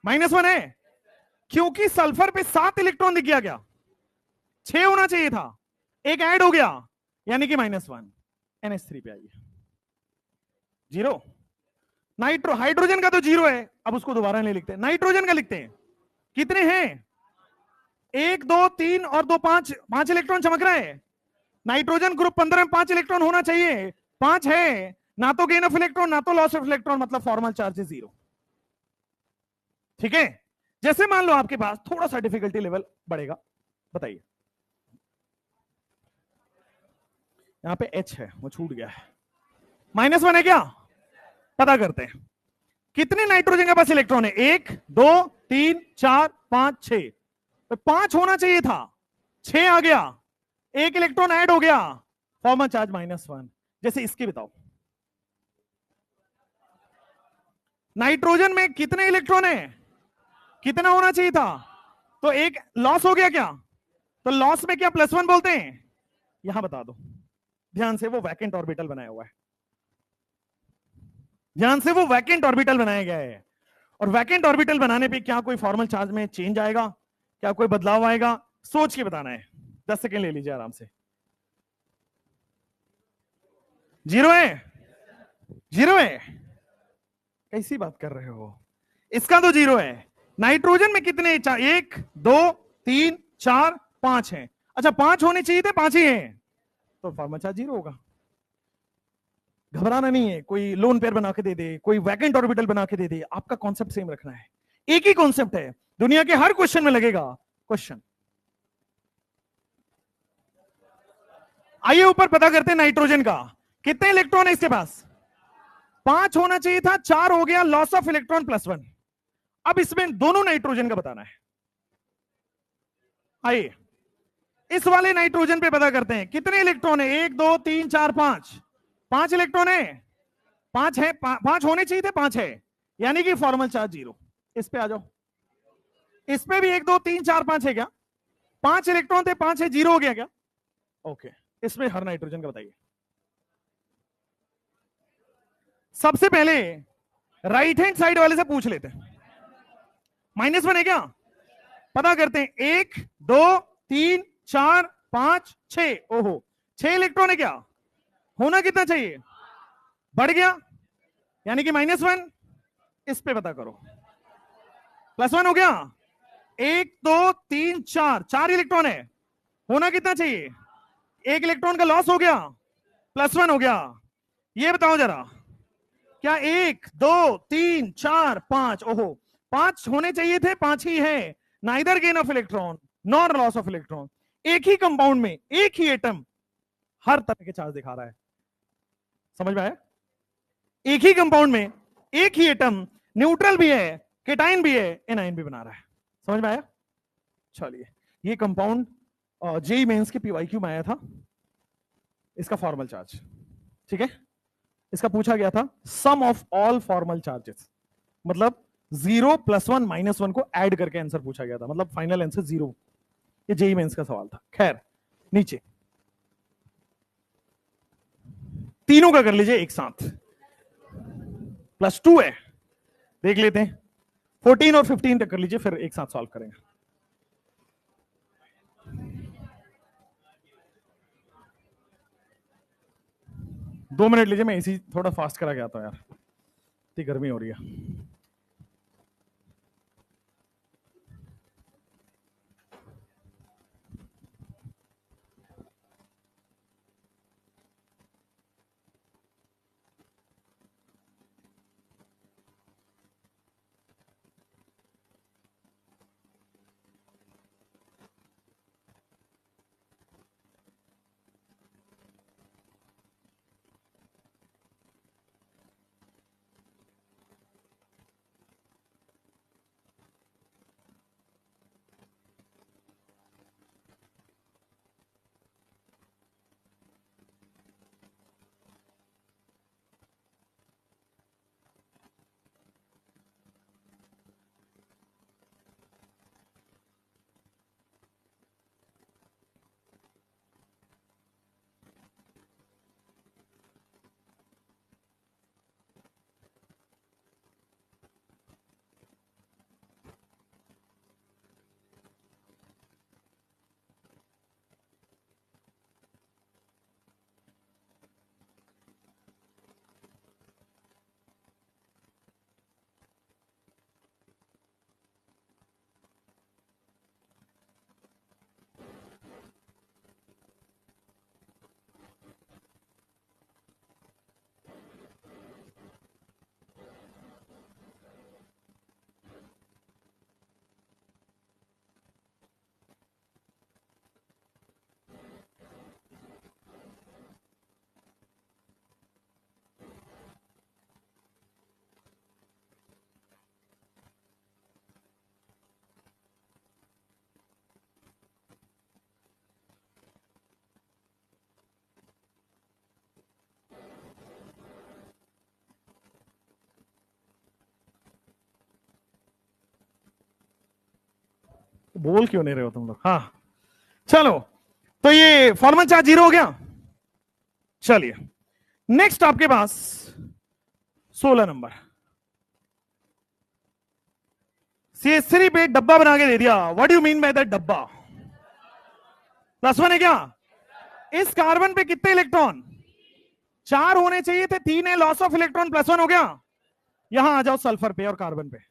-1 है, क्योंकि सल्फर पे 7 इलेक्ट्रॉन दिख गया, क्या 6 होना चाहिए था, एक ऐड हो गया, यानी कि -1। NH3 पे आइए 0। हाइड्रोजन का तो 0 है, अब उसको दोबारा नहीं लिखते, नाइट्रोजन का लिखते हैं। कितने हैं, 1 2 3 और 2 5, 5 इलेक्ट्रॉन चमक रहा है। नाइट्रोजन ग्रुप 15 में 5 इलेक्ट्रॉन होना चाहिए, 5 है, ना तो गेन ऑफ इलेक्ट्रॉन ना तो लॉस ऑफ इलेक्ट्रॉन, मतलब फॉर्मल चार्ज 0। ठीक है, जैसे मान लो आपके पास थोड़ा सा डिफिकल्टी लेवल बढ़ेगा, बताइए यहां पे H है, वो छूट गया है, -1 है क्या, पता करते हैं। कितने नाइट्रोजन के पास इलेक्ट्रॉन है, 1 2 3 4 5 6, तो 5 होना चाहिए था, 6 आ गया, एक इलेक्ट्रॉन ऐड हो गया, फॉर्मल चार्ज -1। जैसे इसके बताओ, नाइट्रोजन में कितने इलेक्ट्रॉन है, कितना होना चाहिए था, तो एक लॉस हो गया क्या, तो लॉस में क्या +1 बोलते हैं, यहां बता दो ध्यान से, वो वैकेंट ऑर्बिटल बनाया हुआ है, ध्यान से वो वैकेंट ऑर्बिटल बनाया गया है। और वैकेंट ऑर्बिटल बनाने पे क्या कोई फॉर्मल चार्ज में चेंज आएगा, क्या कोई बदलाव आएगा, सोच के बताना है। 10 सेकेंड ले लीजिए आराम से। 0 है, 0 है, कैसी बात कर रहे हो, इसका तो 0 है। नाइट्रोजन में कितने, 1 2 3 4 5 है, अच्छा 5 होने चाहिए थे, 5 ही है, तो फॉर्मल चार्ज 0 होगा। घबराना नहीं है, कोई लोन पेयर बना के दे दे, कोई वैकेंट ऑर्बिटल बना के दे दे, आपका कॉन्सेप्ट सेम रखना है, एक ही कॉन्सेप्ट है, दुनिया के हर क्वेश्चन में लगेगा क्वेश्चन। आइए ऊपर पता करते हैं नाइट्रोजन का, कितने इलेक्ट्रॉन है इसके पास, 5 होना चाहिए था, 4 हो गया, लॉस ऑफ इलेक्ट्रॉन +1। अब इसमें दोनों नाइट्रोजन का बताना है। आइए इस वाले नाइट्रोजन पे पता करते हैं, कितने इलेक्ट्रॉन है, 1 2 3 4 5, 5 इलेक्ट्रॉन है, 5 है, 5 होने चाहिए थे, 5 है, यानी कि फॉर्मल चार्ज 0। इस पे आ जाओ, इस पे भी 1 2 3 4 5 है क्या, 5 इलेक्ट्रॉन थे, 5 है, 0 हो गया क्या, ओके। इसमें हर नाइट्रोजन का बताइए। सबसे पहले राइट हैंड साइड वाले से पूछ लेते हैं, -1 है क्या, पता करते हैं, 1 2 3 4 5 6, ओहो 6 इलेक्ट्रॉन है क्या, होना कितना चाहिए, बढ़ गया, यानी कि -1। इस पे पता करो, +1 हो गया, 1 2 3 4, 4 इलेक्ट्रॉन है, होना कितना चाहिए, एक इलेक्ट्रॉन का लॉस हो गया, +1 हो गया। ये बताओ जरा, क्या 1 2 3 4 5, ओहो 5 होने चाहिए थे, 5 ही है, neither gain of electron nor loss of electron. एक ही कंपाउंड में एक ही एटम हर तरह के चार्ज दिखा रहा है, समझ में आया, एक ही कंपाउंड में एक ही एटम न्यूट्रल भी है, केटाइन भी है, एनाइन भी बना रहा है, समझ में आया। चलिए ये कंपाउंड जेई मेंस के PYQ में आया था, इसका फॉर्मल चार्ज, ठीक है, इसका पूछा गया था सम ऑफ ऑल फॉर्मल चार्जेस, मतलब 0 +1 -1 को ऐड करके आंसर पूछा गया था, मतलब फाइनल आंसर 0। ये जेई मेंस का सवाल था। खैर नीचे तीनों का कर लीजिए एक साथ, +2 है, देख लेते हैं, 14 और 15 तक कर लीजिए, फिर एक साथ सॉल्व करेंगे। 2 मिनट लीजिए, मैं एसी थोड़ा फास्ट करा के आता हूं यार, इतनी गर्मी हो रही है। बोल क्यों नहीं रहे हो तुम लोग? हाँ चलो, तो ये फॉर्मल चार्ज 0 हो गया। चलिए नेक्स्ट आपके पास 16 नंबर, CH3 पे डब्बा बना के दे दिया। What do mean by that डब्बा? +1 है क्या? इस कार्बन पे कितने इलेक्ट्रॉन? 4 होने चाहिए थे, 3 है, लॉस ऑफ इलेक्ट्रॉन +1 हो गया। यहां आ जाओ सल्फर पे और कार्बन पे।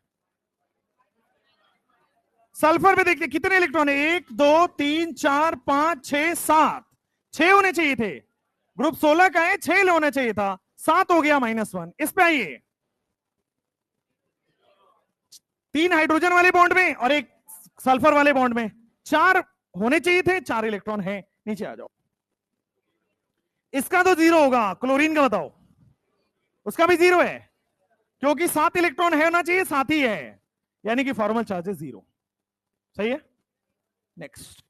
सल्फर पे देखते कितने इलेक्ट्रॉन है, 1 2 3 4 5 6 7, 6 होने चाहिए थे। ग्रुप 16 का है, 6 होना चाहिए था, 7 हो गया, -1। इस पे आइए, 3 हाइड्रोजन वाले बॉन्ड में और 1 सल्फर वाले बॉन्ड में, 4 होने चाहिए थे, 4 इलेक्ट्रॉन है। नीचे आ जाओ, इसका तो 0 होगा। क्लोरीन का बताओ, उसका भी 0 है, क्योंकि 7 इलेक्ट्रॉन है होना चाहिए, 7 ही है, यानी कि फॉर्मल चार्ज है 0। सही है। नेक्स्ट,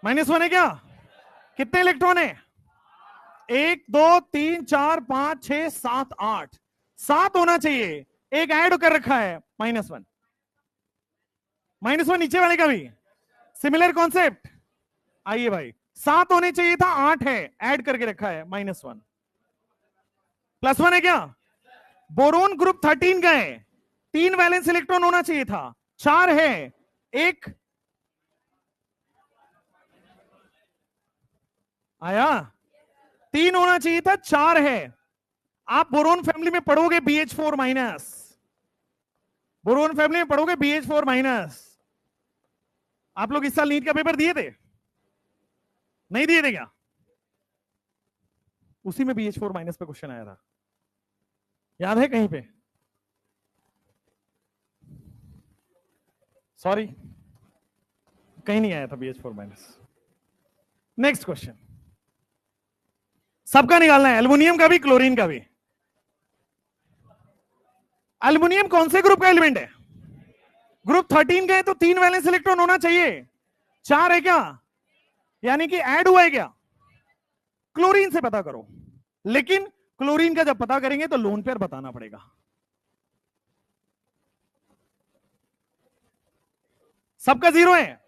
-1 है क्या? कितने इलेक्ट्रॉन है? 1 2 3 4 5 6 7 8, 7 होना चाहिए, एक ऐड कर रखा है, -1। -1 नीचे वाले का भी सिमिलर कॉन्सेप्ट। आइए भाई, 7 होने चाहिए था, 8 है, ऐड करके रखा है, -1। +1 है क्या? बोरोन ग्रुप 13 का है, 3 वैलेंस इलेक्ट्रॉन होना चाहिए था, 4 है, 1 आया, 3 होना चाहिए था, 4 है। आप बोरोन फैमिली में पढ़ोगे BH4-, बोरोन फैमिली में पढ़ोगे BH4-। आप लोग इस साल नीट का पेपर दिए थे? नहीं दिए थे क्या? उसी में BH4- पे क्वेश्चन आया था, याद है कहीं पे? सॉरी, कहीं नहीं आया था BH4-। नेक्स्ट क्वेश्चन, सबका निकालना है, एल्युमिनियम का भी, क्लोरीन का भी। एल्युमिनियम कौन से ग्रुप का एलिमेंट है? ग्रुप 13 का है, तो 3 वैलेंस इलेक्ट्रॉन होना चाहिए, 4 है क्या? यानी कि ऐड हुआ है क्या? क्लोरीन से पता करो, लेकिन क्लोरीन का जब पता करेंगे तो लोन पेयर बताना पड़ेगा। सबका 0 है,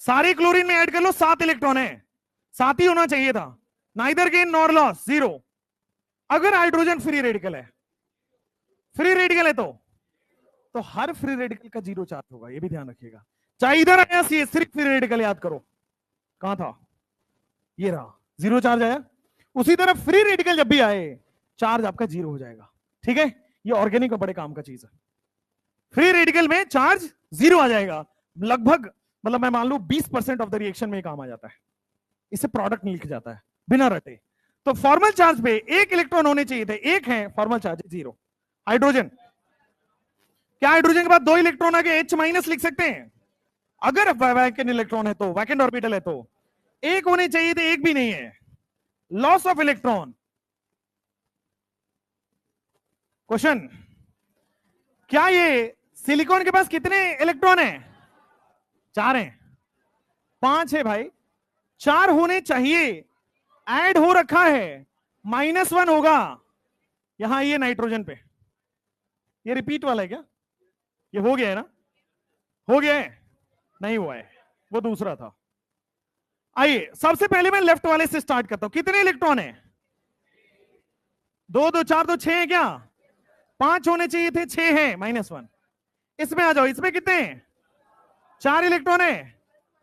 सारे क्लोरीन में ऐड कर लो, 7 इलेक्ट्रॉन है, 7 ही होना चाहिए था। Neither gain nor loss, 0। अगर हाइड्रोजन फ्री रेडिकल है, फ्री रेडिकल है तो तो हर फ्री रेडिकल का जीरो चार्ज होगा, ये भी ध्यान रखिएगा। चाहे इधर आया CH3 फ्री रेडिकल, याद करो कहां था, ये रहा, जीरो चार्ज आया। उसी तरह फ्री रेडिकल जब भी आए चार्ज आपका जीरो हो जाएगा, ठीक है। ये ऑर्गेनिक और बड़े काम का चीज है। फ्री रेडिकल में चार्ज जीरो आ जाएगा लगभग, मतलब मैं मान लू 20% ऑफ द रिएक्शन में काम आ जाता है, इसे प्रोडक्ट नहीं लिखा जाता है बिना रटे। तो फॉर्मल चार्ज पे एक इलेक्ट्रॉन होने चाहिए थे, एक है, फॉर्मल चार्ज जीरो। हाइड्रोजन, क्या हाइड्रोजन के बाद दो इलेक्ट्रॉन आगे H माइनस लिख सकते हैं? अगर वैकेंट इलेक्ट्रॉन है तो, वैकेंट ऑर्बिटल है तो एक होने चाहिए थे, एक भी नहीं है, लॉस ऑफ इलेक्ट्रॉन। क्वेश्चन, क्या ये सिलिकॉन के पास कितने इलेक्ट्रॉन हैं? चार हैं, पांच है भाई, चार होने चाहिए, ऐड हो रखा है, -1 होगा। यहां ये नाइट्रोजन पे, ये रिपीट वाला है क्या? ये हो गया है ना? हो गया है? नहीं हुआ है, वो दूसरा था। आइए सबसे पहले मैं लेफ्ट वाले से स्टार्ट करता हूं। कितने इलेक्ट्रॉन है? दो, दो चार, दो छह है क्या? पांच होने चाहिए थे, छह है, -1। इसमें आ जाओ, इसमें कितने हैं? चार इलेक्ट्रॉन है,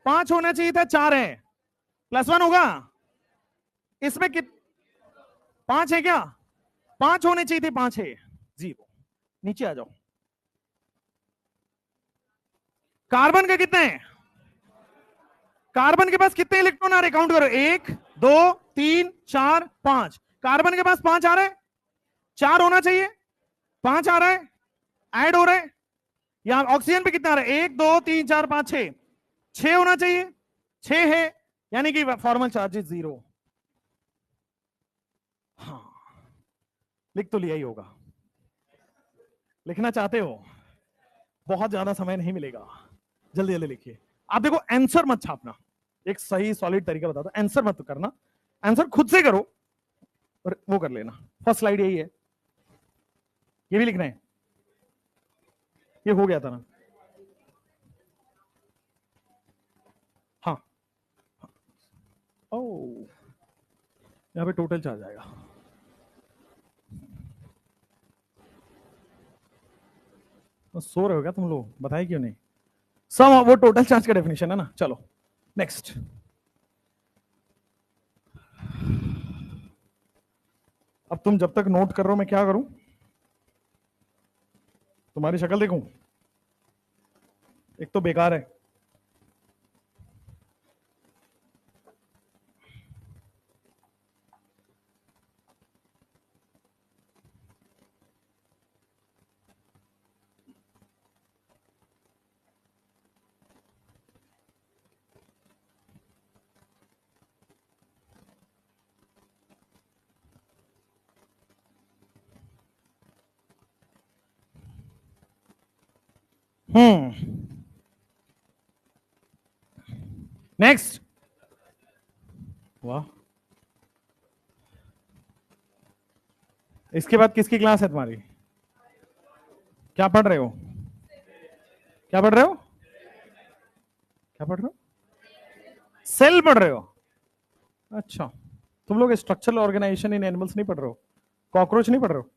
पांच होना चाहिए था, चार है, +1 होगा। इसमें पांच है क्या? पांच होने चाहिए थे, पांच है, जीरो। नीचे आ जाओ, कार्बन का कितने हैं? कार्बन के पास कितने इलेक्ट्रॉन आ रहे, काउंट करो, 1 2 3 4 5। कार्बन के पास पांच आ रहे हैं, चार होना चाहिए, पांच आ रहा है, ऐड हो रहा है। यहां ऑक्सीजन पे कितना आ रहा है? 1 2 3 4 5 6, छह होना चाहिए, छह है, यानी कि फॉर्मल चार्जेस जीरो। हाँ, लिख तो लिया ही होगा। लिखना चाहते हो? बहुत ज्यादा समय नहीं मिलेगा, जल्दी जल्दी लिखिए। आप देखो, आंसर मत छापना, एक सही सॉलिड तरीका बताता हूं, आंसर मत करना, आंसर खुद से करो और वो कर लेना। फर्स्ट स्लाइड यही है, ये भी लिखना है, ये हो गया था ना? हाँ, ओ यहां पे टोटल चार्ज आएगा। तो सो रहे हो क्या तुम लोग? बताए क्यों नहीं? सब वो टोटल चार्ज का डेफिनेशन है ना। चलो नेक्स्ट, अब तुम जब तक नोट कर रहे हो मैं क्या करूं? तुम्हारी शक्ल देखूं? एक तो बेकार है। नेक्स्ट, वाह, इसके बाद किसकी क्लास है तुम्हारी? क्या पढ़ रहे हो? क्या पढ़ रहे हो? क्या पढ़ रहे हो? सेल पढ़ रहे हो? अच्छा, तुम लोग स्ट्रक्चरल ऑर्गेनाइजेशन इन एनिमल्स नहीं पढ़ रहे हो? कॉकरोच नहीं पढ़ रहे हो?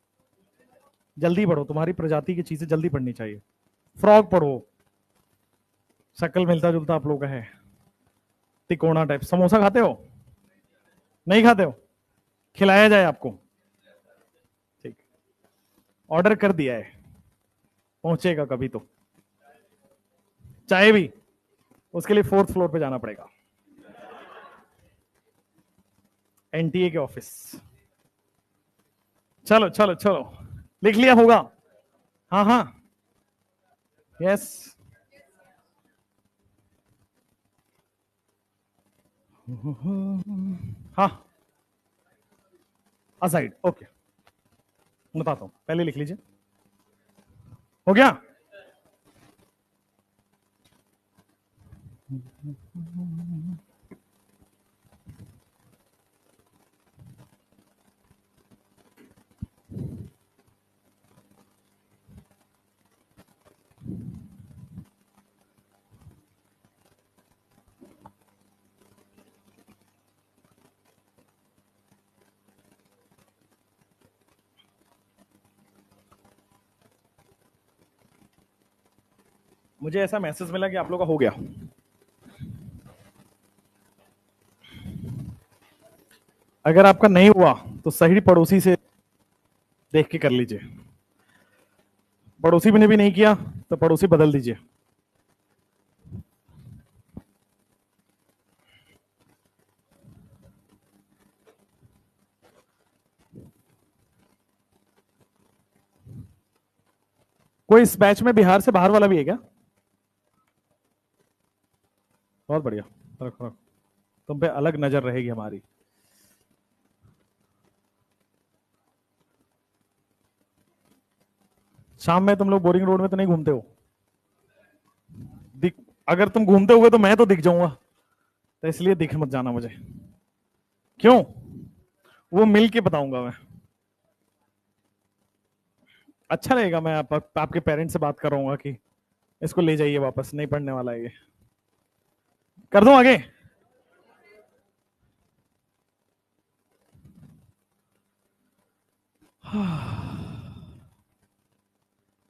जल्दी पढ़ो, तुम्हारी प्रजाति की चीजें जल्दी पढ़नी चाहिए। फ्रॉग पढ़ो, शक्ल मिलता जुलता आप लोग का है, तिकोना टाइप। समोसा खाते हो? नहीं खाते हो? खिलाया जाए आपको? ठीक, ऑर्डर कर दिया है, पहुंचेगा कभी तो। चाय भी, उसके लिए 4th फ्लोर पे जाना पड़ेगा, NTA के ऑफिस। चलो चलो चलो, लिख लिया होगा? हाँ हाँ, यस। हाँ, असाइड, ओके, बताता हूं, पहले लिख लीजिए। हो गया? मुझे ऐसा मैसेज मिला कि आप लोग का हो गया। अगर आपका नहीं हुआ तो सही पड़ोसी से देख के कर लीजिए, पड़ोसी ने भी नहीं किया तो पड़ोसी बदल दीजिए। कोई इस बैच में बिहार से बाहर वाला भी है क्या? बहुत बढ़िया, रखो रखो, तुम पे अलग नजर रहेगी हमारी। शाम में तुम लोग बोरिंग रोड में तो नहीं घूमते हो? दिख, अगर तुम घूमते होगे तो मैं तो दिख जाऊंगा, तो इसलिए दिख मत जाना मुझे। क्यों? वो मिल के बताऊंगा मैं। अच्छा रहेगा, मैं आपके पेरेंट्स से बात करूंगा कि इसको ले जाइए वापस, नहीं पढ़ने वाला है ये। कर दूं आगे?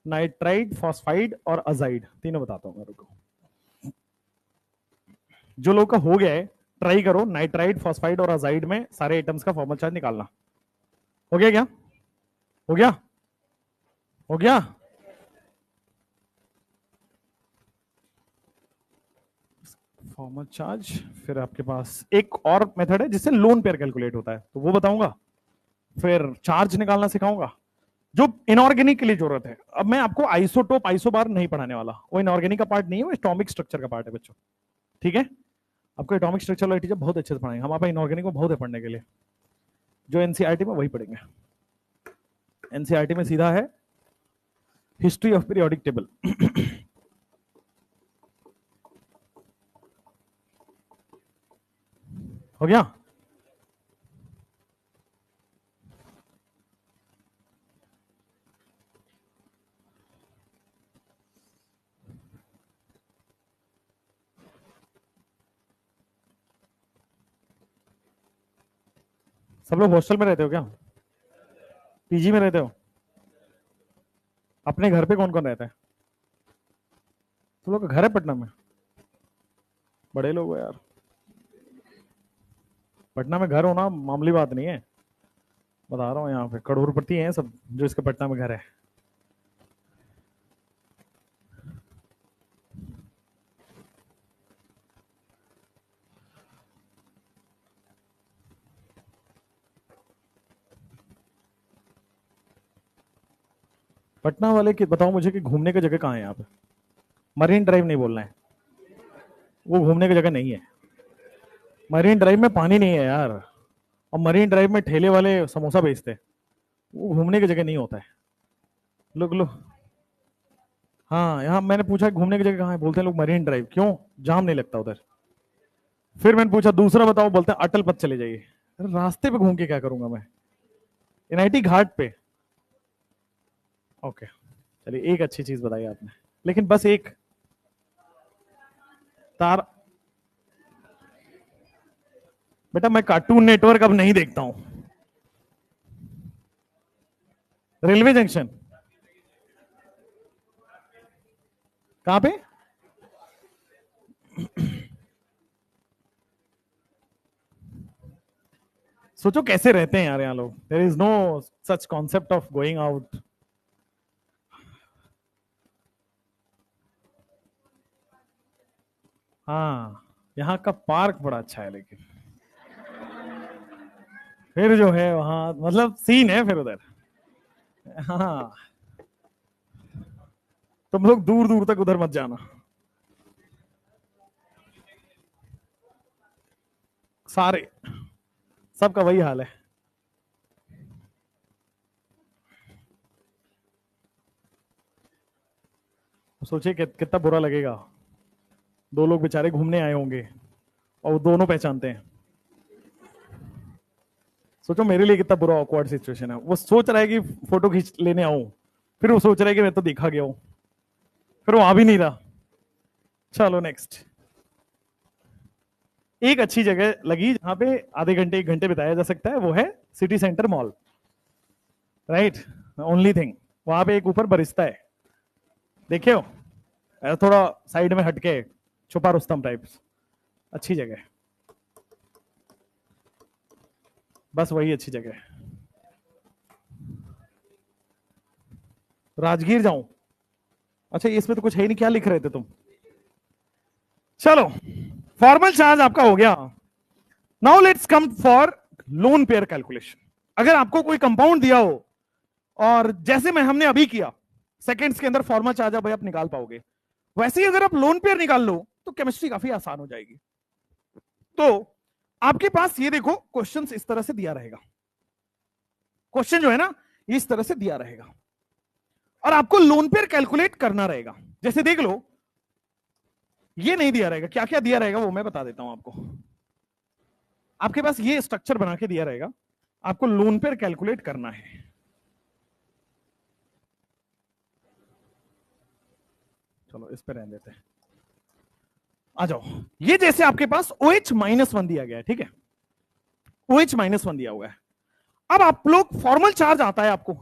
नाइट्राइड, फॉस्फाइड और अजाइड, तीनों बताता हूं मेरे को। जो लोग का हो गया है ट्राई करो, नाइट्राइड, फॉस्फाइड और अजाइड में सारे आइटम्स का फॉर्मल चार्ज निकालना। हो गया क्या? हो गया? हो गया? Formal charge. फिर आपके पास एक और मेथड है जिससे लोन पेयर कैलकुलेट होता है, तो वो बताऊंगा। फिर चार्ज निकालना सिखाऊंगा जो इनऑर्गेनिक के लिए जरूरत है। अब मैं आपको आइसोटोप, आइसोबार नहीं पढ़ाने वाला, वो इनऑर्गेनिक का पार्ट नहीं है, वो एटॉमिक स्ट्रक्चर का पार्ट है बच्चों। ठीक है? आपको एटॉमिक स्ट्रक्चर वाले टीचर बहुत अच्छे से पढ़ाएंगे, हम आपका इनऑर्गेनिक में बहुत है पढ़ने के लिए। जो एनसीईआरटी में वही पढ़ेंगे। एनसीईआरटी में सीधा है हिस्ट्री ऑफ पीरियोडिक टेबल। हो गया? सब लोग हॉस्टल में रहते हो क्या? पीजी में रहते हो? अपने घर पे कौन कौन रहता है? तुम लोग का घर है पटना में? बड़े लोग हो यार। पटना में घर होना मामूली बात नहीं है, बता रहा हूँ। यहाँ पे करोड़पति हैं सब जो इसके पटना में घर है। पटना वाले की बताओ मुझे कि घूमने की जगह कहाँ है यहाँ पे? मरीन ड्राइव नहीं बोलना है, वो घूमने की जगह नहीं है। मरीन ड्राइव में पानी नहीं है यार, और मरीन ड्राइव में ठेले वाले समोसा बेचते हैं, वो घूमने की जगह नहीं होता है। लोग लोग हाँ, यहाँ मैंने पूछा घूमने की जगह कहाँ है, बोलते हैं लोग मरीन ड्राइव। क्यों? जाम नहीं लगता उधर। फिर मैंने पूछा दूसरा बताओ, बोलते हैं अटल पथ चले जाइए। अरे रास्ते पे घूम के क्या करूंगा मैं? एनआईटी घाट पे। ओके, चलिए एक अच्छी चीज बताई आपने, लेकिन बस एक तार। बेटा मैं कार्टून नेटवर्क अब नहीं देखता हूं। रेलवे जंक्शन कहां पे? सोचो कैसे रहते हैं यार यहाँ लोग। There is no such concept of going out. हाँ, यहाँ का पार्क बड़ा अच्छा है, लेकिन फिर जो है वहां मतलब सीन है फिर उधर। हाँ, तुम लोग दूर दूर तक उधर मत जाना। सारे सबका वही हाल है। सोचिए कितना बुरा लगेगा, दो लोग बेचारे घूमने आए होंगे और वो दोनों पहचानते हैं। सोचो मेरे लिए कितना बुरा ऑकवर्ड सिचुएशन है। वो सोच रहा है कि फोटो खींच लेने आऊं, फिर वो सोच रहा है कि मैं तो देखा गया हूं, फिर वो आ भी नहीं रहा। चलो नेक्स्ट। एक अच्छी जगह लगी जहां पे आधे घंटे एक घंटे बिताया जा सकता है, वो है city centre mall. Right, only thing, वहां पे एक ऊपर बरिस्ता है, देखे हो? ऐसा थोड़ा साइड में हटके, छुपा रुस्तम टाइप्स, अच्छी जगह, बस वही अच्छी जगह है। राजगीर जाऊं? अच्छा, इसमें तो कुछ है नहीं, क्या लिख रहे थे तुम? चलो, फॉर्मल चार्ज आपका हो गया। Now let's come for lone pair calculation. अगर आपको कोई कंपाउंड दिया हो और जैसे मैं हमने अभी किया, सेकंड्स के अंदर फॉर्मल चार्ज आप भाई आप निकाल पाओगे, वैसे ही अगर आप लोन पेयर निकाल लो तो केमिस्ट्री काफी आसान हो जाएगी। तो आपके पास ये देखो क्वेश्चन इस तरह से दिया रहेगा, क्वेश्चन जो है ना इस तरह से दिया रहेगा, और आपको लोन पेयर कैलकुलेट करना रहेगा। जैसे देख लो, ये नहीं दिया रहेगा, क्या क्या दिया रहेगा वो मैं बता देता हूं आपको। आपके पास ये स्ट्रक्चर बना के दिया रहेगा, आपको लोन पेयर कैलकुलेट करना है। चलो इस पे रहने देते हैं, आ जाओ। ये जैसे आपके पास OH -1 दिया गया है, ठीक है, OH -1 दिया हुआ है। अब आप लोग फॉर्मल चार्ज आता है आपको,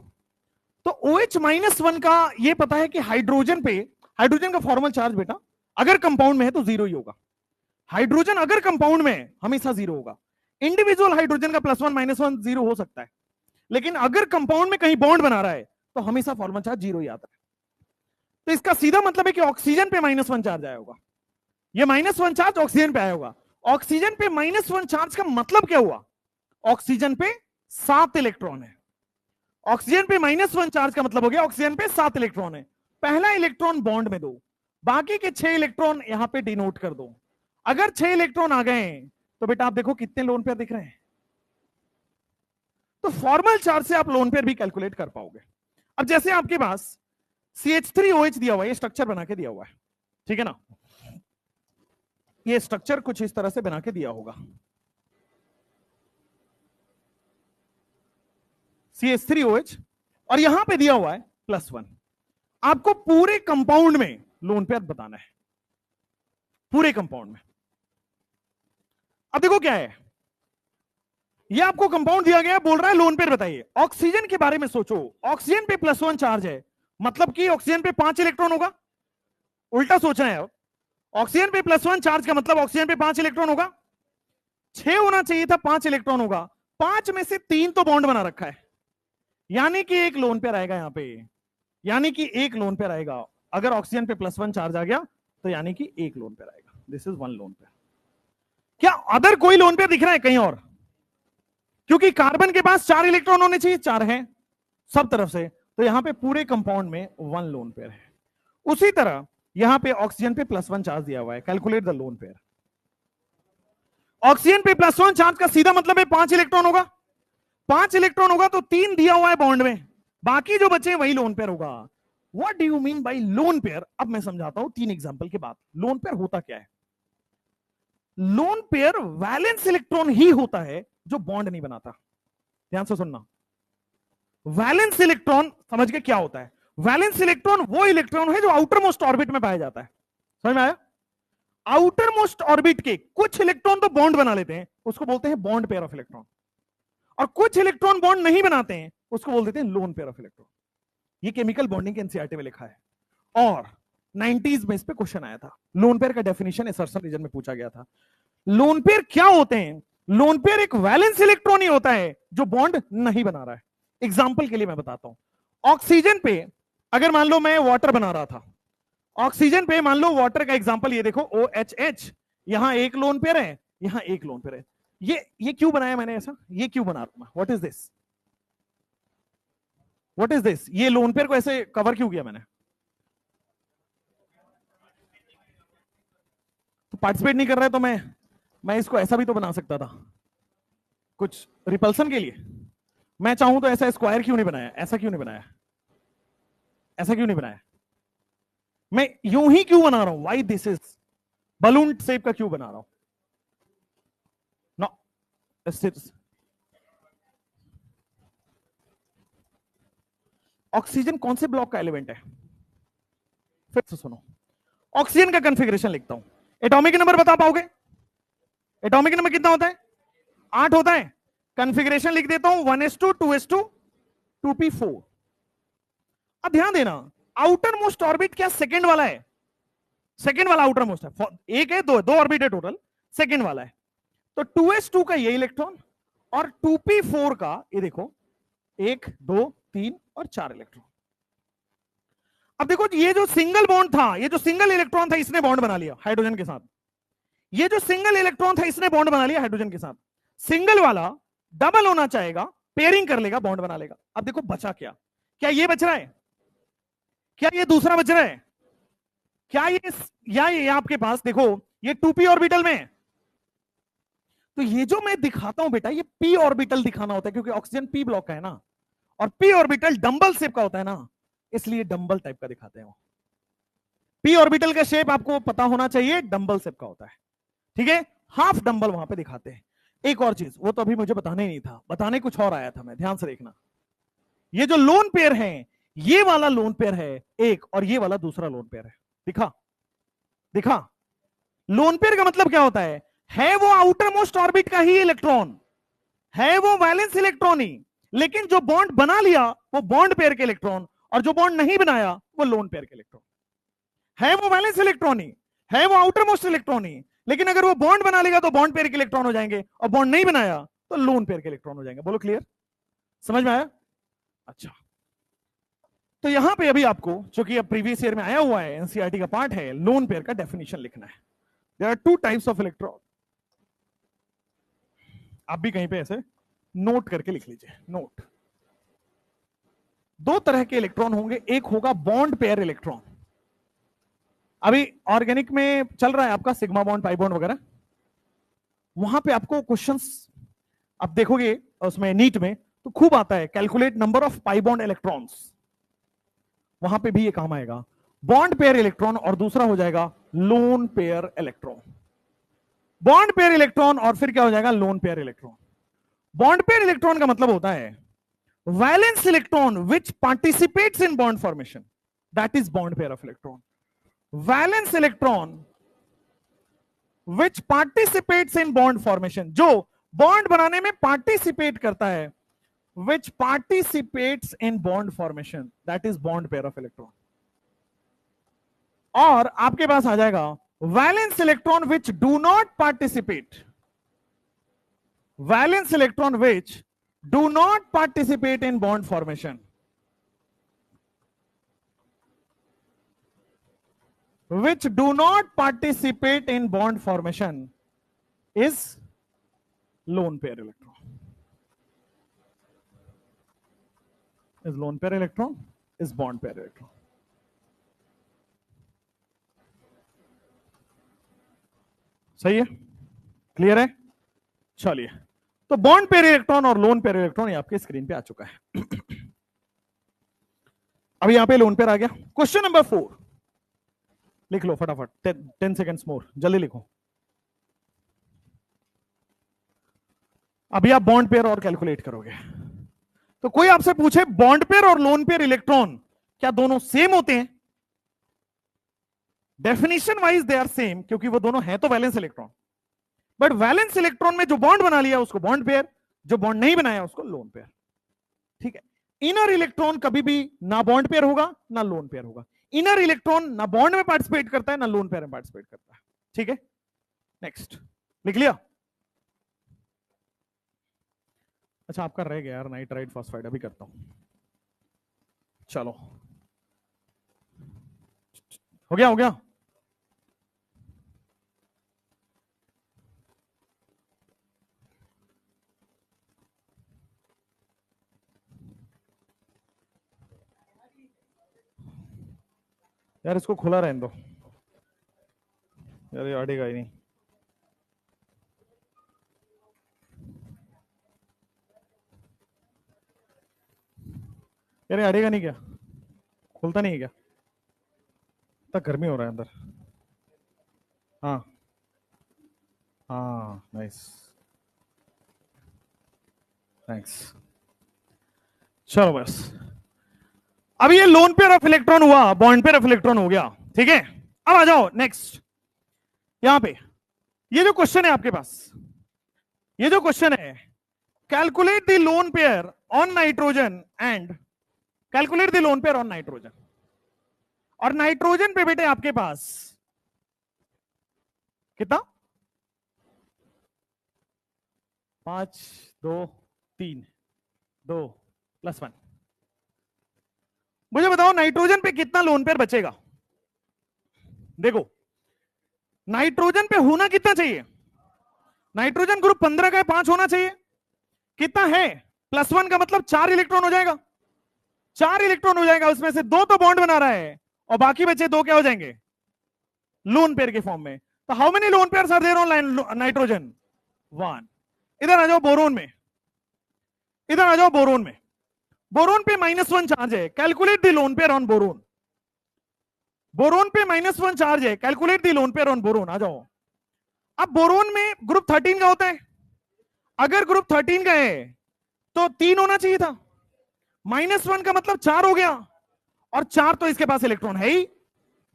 तो OH -1 का ये पता है कि हाइड्रोजन पे, हाइड्रोजन का फॉर्मल चार्ज बेटा अगर कंपाउंड में है तो 0 ही होगा। हाइड्रोजन अगर कंपाउंड में है हमेशा 0 होगा। इंडिविजुअल हाइड्रोजन का +1 -1 0 हो सकता है, लेकिन अगर कंपाउंड में कहीं बॉन्ड बना रहा है तो हमेशा फॉर्मल चार्ज 0 ही आता है। तो इसका सीधा मतलब है कि ऑक्सीजन पे -1 चार्ज आया होगा, ये -1 चार्ज ऑक्सीजन पे आया होगा। ऑक्सीजन पे -1 चार्ज का मतलब क्या हुआ? ऑक्सीजन पे 7 इलेक्ट्रॉन है। ऑक्सीजन पे -1 चार्ज का मतलब हो गया ऑक्सीजन पे 7 इलेक्ट्रॉन है। पहला इलेक्ट्रॉन बॉन्ड में दो, बाकी के 6 इलेक्ट्रॉन यहां पे डिनोट कर दो। अगर 6 इलेक्ट्रॉन आ गए तो बेटा आप देखो कितने लोन पेयर दिख रहे हैं। तो फॉर्मल चार्ज से आप लोन पेयर भी कैलकुलेट कर पाओगे। अब जैसे आपके पास CH3OH दिया हुआ है, ये स्ट्रक्चर बना के दिया हुआ है, ठीक है ना, ये स्ट्रक्चर कुछ इस तरह से बना के दिया होगा, CH3OH, और यहां पे दिया हुआ है +1। आपको पूरे कंपाउंड में लोन पेयर बताना है, पूरे कंपाउंड में। अब देखो क्या है, ये आपको कंपाउंड दिया गया, बोल रहा है लोन पेयर बताइए। ऑक्सीजन के बारे में सोचो, ऑक्सीजन पे +1 चार्ज है, मतलब कि ऑक्सीजन पे 5 इलेक्ट्रॉन होगा। उल्टा सोचना है, ऑक्सीजन पे +1 चार्ज का मतलब ऑक्सीजन पे 5 इलेक्ट्रॉन होगा। 6 होना चाहिए था, 5 इलेक्ट्रॉन होगा। 5 में से 3 तो बॉन्ड बना रखा है, यानी कि एक लोन पेयर आएगा यहां पे, यानी कि एक लोन पेयर आएगा। अगर ऑक्सीजन पे +1 चार्ज आ गया तो यानी कि एक लोन पेयर आएगा। This is 1 lone pair. क्या अदर कोई लोन पेयर दिख रहा है कहीं और? क्योंकि कार्बन के पास 4 इलेक्ट्रॉन होने चाहिए, 4 हैं सब तरफ से, तो यहां पे पूरे कंपाउंड में 1 लोन पेयर है। उसी तरह यहां पे ऑक्सीजन पे +1 चार्ज दिया हुआ है, calculate the lone pair. Oxygen पे +1 चार्ज का सीधा मतलब है 5 इलेक्ट्रॉन होगा। 5 इलेक्ट्रॉन होगा तो 3 दिया हुआ है बॉन्ड में, बाकी जो बचे वही लोन पेयर होगा। What do you mean by lone pair? अब मैं समझाता हूं 3 एग्जांपल के बाद। लोन पेयर होता क्या है? लोन पेयर वैलेंस इलेक्ट्रॉन ही होता है जो बॉन्ड नहीं बनाता। ध्यान से सुनना, वैलेंस इलेक्ट्रॉन समझ के क्या होता है? वैलेंस इलेक्ट्रॉन वो इलेक्ट्रॉन है जो आउटर मोस्ट ऑर्बिट में पाया जाता है। समझ में आया? आउटर मोस्ट ऑर्बिट के कुछ इलेक्ट्रॉन तो बॉन्ड बना लेते हैं, उसको बोलते हैं बॉन्ड पेयर ऑफ इलेक्ट्रॉन, और कुछ इलेक्ट्रॉन बॉन्ड नहीं बनाते हैं, उसको बोल देते हैं लोन पेयर ऑफ इलेक्ट्रॉन। ये केमिकल बॉन्डिंग के एनसीईआरटी में लिखा है, और 90s में इस पे क्वेश्चन आया था। लोन पेयर का डेफिनेशन असर्शन रीजन में पूछा गया था। लोन पेयर क्या होते हैं? लोन पेयर एक वैलेंस इलेक्ट्रॉन ही होता है जो बॉन्ड नहीं बना रहा है। एग्जाम्पल के लिए मैं बताता हूं, ऑक्सीजन पे अगर मान लो मैं वाटर बना रहा था, ऑक्सीजन पे मान लो वाटर का एग्जांपल ये देखो OHH, यहां एक लोन पेयर है, यहां एक लोन पेयर है। ये क्यों बनाया मैंने ऐसा? ये क्यों बना रहा हूं? What is this? What is this? ये लोन पेयर को ऐसे कवर क्यों किया मैंने? तो पार्टिसिपेट नहीं कर रहा है तो मैं इसको ऐसा भी तो बना सकता था, कुछ रिपल्सन के लिए। मैं चाहूं तो ऐसा स्क्वायर क्यों नहीं बनाया, ऐसा क्यों नहीं बनाया, ऐसा क्यों नहीं बनाया? मैं यूं ही क्यों बना रहा हूं? Why this is balloon shape का क्यों बना रहा हूं? नो, ऑक्सीजन कौन से ब्लॉक का एलिमेंट है? फिर से सुनो, ऑक्सीजन का कंफिग्रेशन लिखता हूं। एटॉमिक नंबर बता पाओगे? एटॉमिक नंबर कितना होता है? 8 होता है। कंफिग्रेशन लिख देता हूं 1s2 2s2 2p4। अब ध्यान देना, आउटर मोस्ट ऑर्बिट क्या सेकंड वाला है? सेकेंड वाला आउटर मोस्ट है, एक है, दो ऑर्बिट है टोटल, सेकेंड वाला है। तो 2s2 का ये इलेक्ट्रॉन और 2p4 का ये देखो 1 2 3 और 4 इलेक्ट्रॉन। अब देखो ये जो सिंगल बॉन्ड था, ये जो सिंगल इलेक्ट्रॉन था, इसने बॉन्ड बना लिया हाइड्रोजन के साथ। ये जो सिंगल इलेक्ट्रॉन था, इसने बॉन्ड बना लिया हाइड्रोजन के साथ। सिंगल वाला डबल होना चाहेगा, पेयरिंग कर लेगा, बॉन्ड बना लेगा। अब देखो बचा क्या, क्या ये बच रहा है, क्या ये दूसरा बच रहा है, क्या ये, या ये आपके पास देखो ये 2p ऑर्बिटल में है। तो ये जो मैं दिखाता हूं बेटा, ये p ऑर्बिटल दिखाना होता है, क्योंकि ऑक्सीजन p ब्लॉक का है ना, और p ऑर्बिटल डंबल शेप का होता है ना, इसलिए डंबल टाइप का दिखाते हैं वो। p ऑर्बिटल का शेप आपको पता होना चाहिए, डंबल शेप का होता है, ठीक है। हाफ डंबल वहां पे दिखाते हैं। एक और चीज, वो तो अभी मुझे बताने ही नहीं था, बताने कुछ और आया था मैं, ध्यान से देखना। ये जो लोन पेयर है, ये वाला लोन पेयर है एक, और ये वाला दूसरा लोन पेयर है। दिखा दिखा, लोन पेयर का मतलब क्या होता है वो आउटर मोस्ट ऑर्बिट का ही इलेक्ट्रॉन है, वो वैलेंस इलेक्ट्रॉन ही, लेकिन जो बॉन्ड बना लिया वो बॉन्ड पेयर के इलेक्ट्रॉन, और जो बॉन्ड नहीं बनाया वो लोन पेयर के इलेक्ट्रॉन है। वो वैलेंस इलेक्ट्रॉन ही है, वो आउटर मोस्ट इलेक्ट्रॉन ही, लेकिन अगर वो बॉन्ड बना लेगा तो बॉन्ड पेयर के इलेक्ट्रॉन हो जाएंगे, और बॉन्ड नहीं बनाया तो लोन पेयर के इलेक्ट्रॉन हो जाएंगे। बोलो क्लियर, समझ में आया? अच्छा, तो यहां पे अभी आपको, चूंकि अब प्रीवियस ईयर में आया हुआ है, एनसीईआरटी का पार्ट है, लोन पेयर का डेफिनेशन लिखना है। There are two types of electron. आप भी कहीं पे ऐसे नोट करके लिख लीजिए, नोट। दो तरह के इलेक्ट्रॉन होंगे, एक होगा बॉन्ड पेयर इलेक्ट्रॉन। अभी ऑर्गेनिक में चल रहा है आपका सिग्मा बॉन्ड, पाई बॉन्ड वगैरह, वहां पे आपको क्वेश्चंस आप देखोगे उसमें नीट में तो खूब आता है, calculate number of pi bond electrons. वहां पे भी ये काम आएगा, बॉन्ड पेयर इलेक्ट्रॉन, और दूसरा हो जाएगा loan pair electron. Bond pair electron और फिर क्या हो जाएगा, loan pair electron. Bond pair electron का मतलब होता है valence electron which participates in bond formation, that is bond pair of electron. Valence electron which participates in bond formation, जो बॉन्ड बनाने में पार्टिसिपेट करता है, which participates in bond formation, that is bond pair of electron। और आपके पास आ जाएगा valence electron which do not participate, valence electron which do not participate in bond formation, which do not participate in bond formation is lone pair electron, is lone pair electron, is bond pair electron। सही है, clear है? चलिए, तो bond pair electron और lone pair electron ये आपके screen पे आ चुका है। अब यहां पे लोन पेयर आ गया। क्वेश्चन नंबर 4 लिख लो फटाफट, 10 सेकेंड्स मोर, जल्दी लिखो। अभी आप बॉन्ड पेयर और कैलकुलेट करोगे। तो कोई आपसे पूछे बॉन्ड पेयर और लोन पेयर इलेक्ट्रॉन क्या दोनों सेम होते हैं? Definition wise they are same, क्योंकि वो दोनों हैं तो valence electron, but valence electron में जो बॉन्ड बना लिया उसको बॉन्ड पेयर, जो बॉन्ड नहीं बनाया उसको लोन पेयर। ठीक है, इनर इलेक्ट्रॉन कभी भी ना बॉन्ड पेयर होगा ना लोन पेयर होगा। इनर इलेक्ट्रॉन ना बॉन्ड में पार्टिसिपेट करता है ना लोन पेयर में पार्टिसिपेट करता है। ठीक है, नेक्स्ट लिख लिया? अच्छा, आपका रह गया यार नाइट्राइट फॉस्फाइड, अभी करता हूं। चलो, हो गया हो गया। यार इसको खुला रहने दो यार, ये अड़ेगा ही नहीं। यार अड़ेगा नहीं क्या? खुलता नहीं है क्या? इतना गर्मी हो रहा है अंदर। हाँ हाँ, नाइस, थैंक्स। चलो बस, अब ये लोन पेयर ऑफ इलेक्ट्रॉन हुआ, बॉन्ड पेयर ऑफ इलेक्ट्रॉन हो गया। ठीक है, अब आ जाओ नेक्स्ट। यहां पे ये जो क्वेश्चन है आपके पास, ये जो क्वेश्चन है, calculate the lone pair on nitrogen and calculate the lone pair on nitrogen. और नाइट्रोजन पे बेटे आपके पास कितना? 5 2 3 2 +1। मुझे बताओ नाइट्रोजन पे कितना लोन पेयर बचेगा? देखो नाइट्रोजन पे होना कितना चाहिए? नाइट्रोजन ग्रुप 15 का है, 5 होना चाहिए। कितना है? +1 का मतलब 4 इलेक्ट्रॉन हो जाएगा। 4 इलेक्ट्रॉन हो जाएगा, उसमें से 2 तो बॉन्ड बना रहा है और बाकी बचे 2 क्या हो जाएंगे? लोन पेयर के फॉर्म में। तो how many lone pairs are there on nitrogen? 1। इधर आ जाओ बोरोन में, इधर आ जाओ बोरोन में। बोरोन पे -1 चार्ज है, calculate the lone pair on boron. Boron पे -1 चार्ज है, calculate the lone pair on boron. आ जाओ। अब बोरोन में ग्रुप 13 का होता है, अगर ग्रुप 13 का है तो 3 होना चाहिए था। -1 का मतलब 4 हो गया, और 4 तो इसके पास इलेक्ट्रॉन है ही,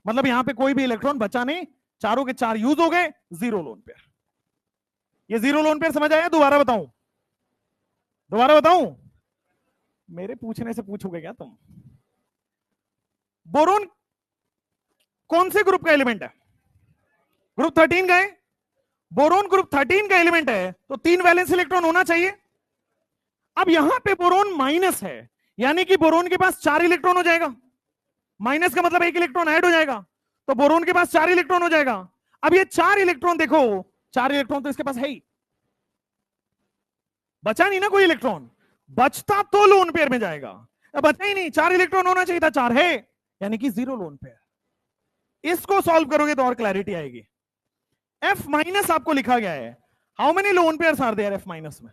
मतलब यहां पे कोई भी इलेक्ट्रॉन बचा नहीं, चारों के 4 यूज हो गए, 0 लोन पेयर। ये 0 लोन पेयर समझ आया? दोबारा बताऊं? दोबारा बताऊं? मेरे पूछने से पूछोगे क्या तुम? बोरोन कौन से ग्रुप का एलिमेंट है? ग्रुप 13 का है। बोरोन ग्रुप 13 का एलिमेंट है तो 3 वैलेंस इलेक्ट्रॉन होना चाहिए। अब यहां पे बोरोन माइनस है, यानी कि बोरोन के पास 4 इलेक्ट्रॉन हो जाएगा। माइनस का मतलब 1 इलेक्ट्रॉन ऐड हो जाएगा, तो बोरोन के पास 4 इलेक्ट्रॉन हो जाएगा। अब ये 4 इलेक्ट्रॉन देखो, 4 इलेक्ट्रॉन तो इसके पास है ही, बचा नहीं ना कोई इलेक्ट्रॉन। बचता तो लोन पेयर में जाएगा, बचा ही नहीं, 4 इलेक्ट्रॉन होना चाहिए था, 4 है, यानी कि 0 लोन पेयर। इसको सॉल्व करोगे तो और क्लैरिटी आएगी। F माइनस आपको लिखा गया है, how many lone pairs are there F minus में?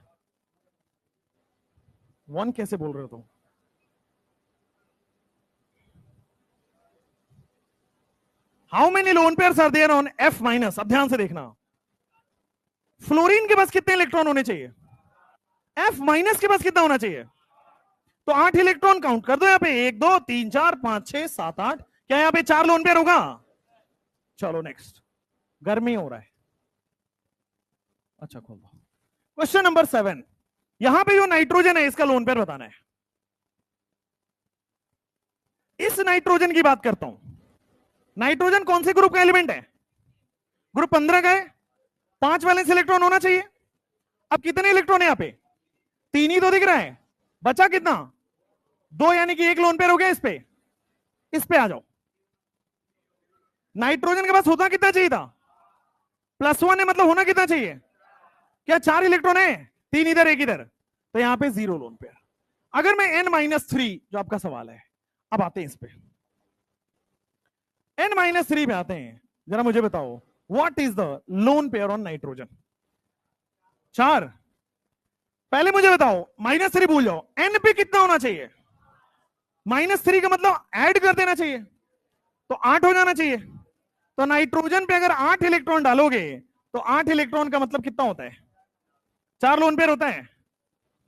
1 कैसे बोल रहे हो तुम? How many lone pairs are there on F minus? अब ध्यान से देखना, फ्लोरीन के पास कितने इलेक्ट्रॉन होने चाहिए? F माइनस के पास कितना होना चाहिए? तो 8 इलेक्ट्रॉन काउंट कर दो यहां पे, 1 2 3 4 5 6 7 8। क्या यहां पे 4 लोन पेयर होगा? चलो नेक्स्ट, गर्मी हो रहा है। अच्छा खोल दो। क्वेश्चन नंबर 7, यहां पे जो नाइट्रोजन है इसका लोन पेयर बताना है। इस नाइट्रोजन की बात करता हूं। नाइट्रोजन कौन से ग्रुप का एलिमेंट है? ग्रुप 15 का है, 5 वैलेंस इलेक्ट्रॉन होना चाहिए। अब कितने इलेक्ट्रॉन है यहां पे? 3 ही तो दिख रहा है, बचा कितना? 2, यानी कि 1 लोन पेयर हो गया। इस पे आ जाओ। नाइट्रोजन के पास होता कितना चाहिए था? +1 है, मतलब होना कितना चाहिए? क्या 4 इलेक्ट्रॉन है? 3 इधर 1 इधर, तो यहां पे 0 लोन पेयर। अगर मैं N-3 जो आपका सवाल है, अब आते हैं इस पे। N-3 पे आते हैं, जरा मुझे बताओ what is the lone pair on nitrogen? 4। पहले मुझे बताओ, -3 भूल जाओ, N पे कितना होना चाहिए? -3 का मतलब ऐड कर देना चाहिए, तो 8 हो जाना चाहिए। तो नाइट्रोजन पे अगर 8 इलेक्ट्रॉन डालोगे तो 8 इलेक्ट्रॉन का मतलब कितना होता है? 4 लोन पेयर होता है।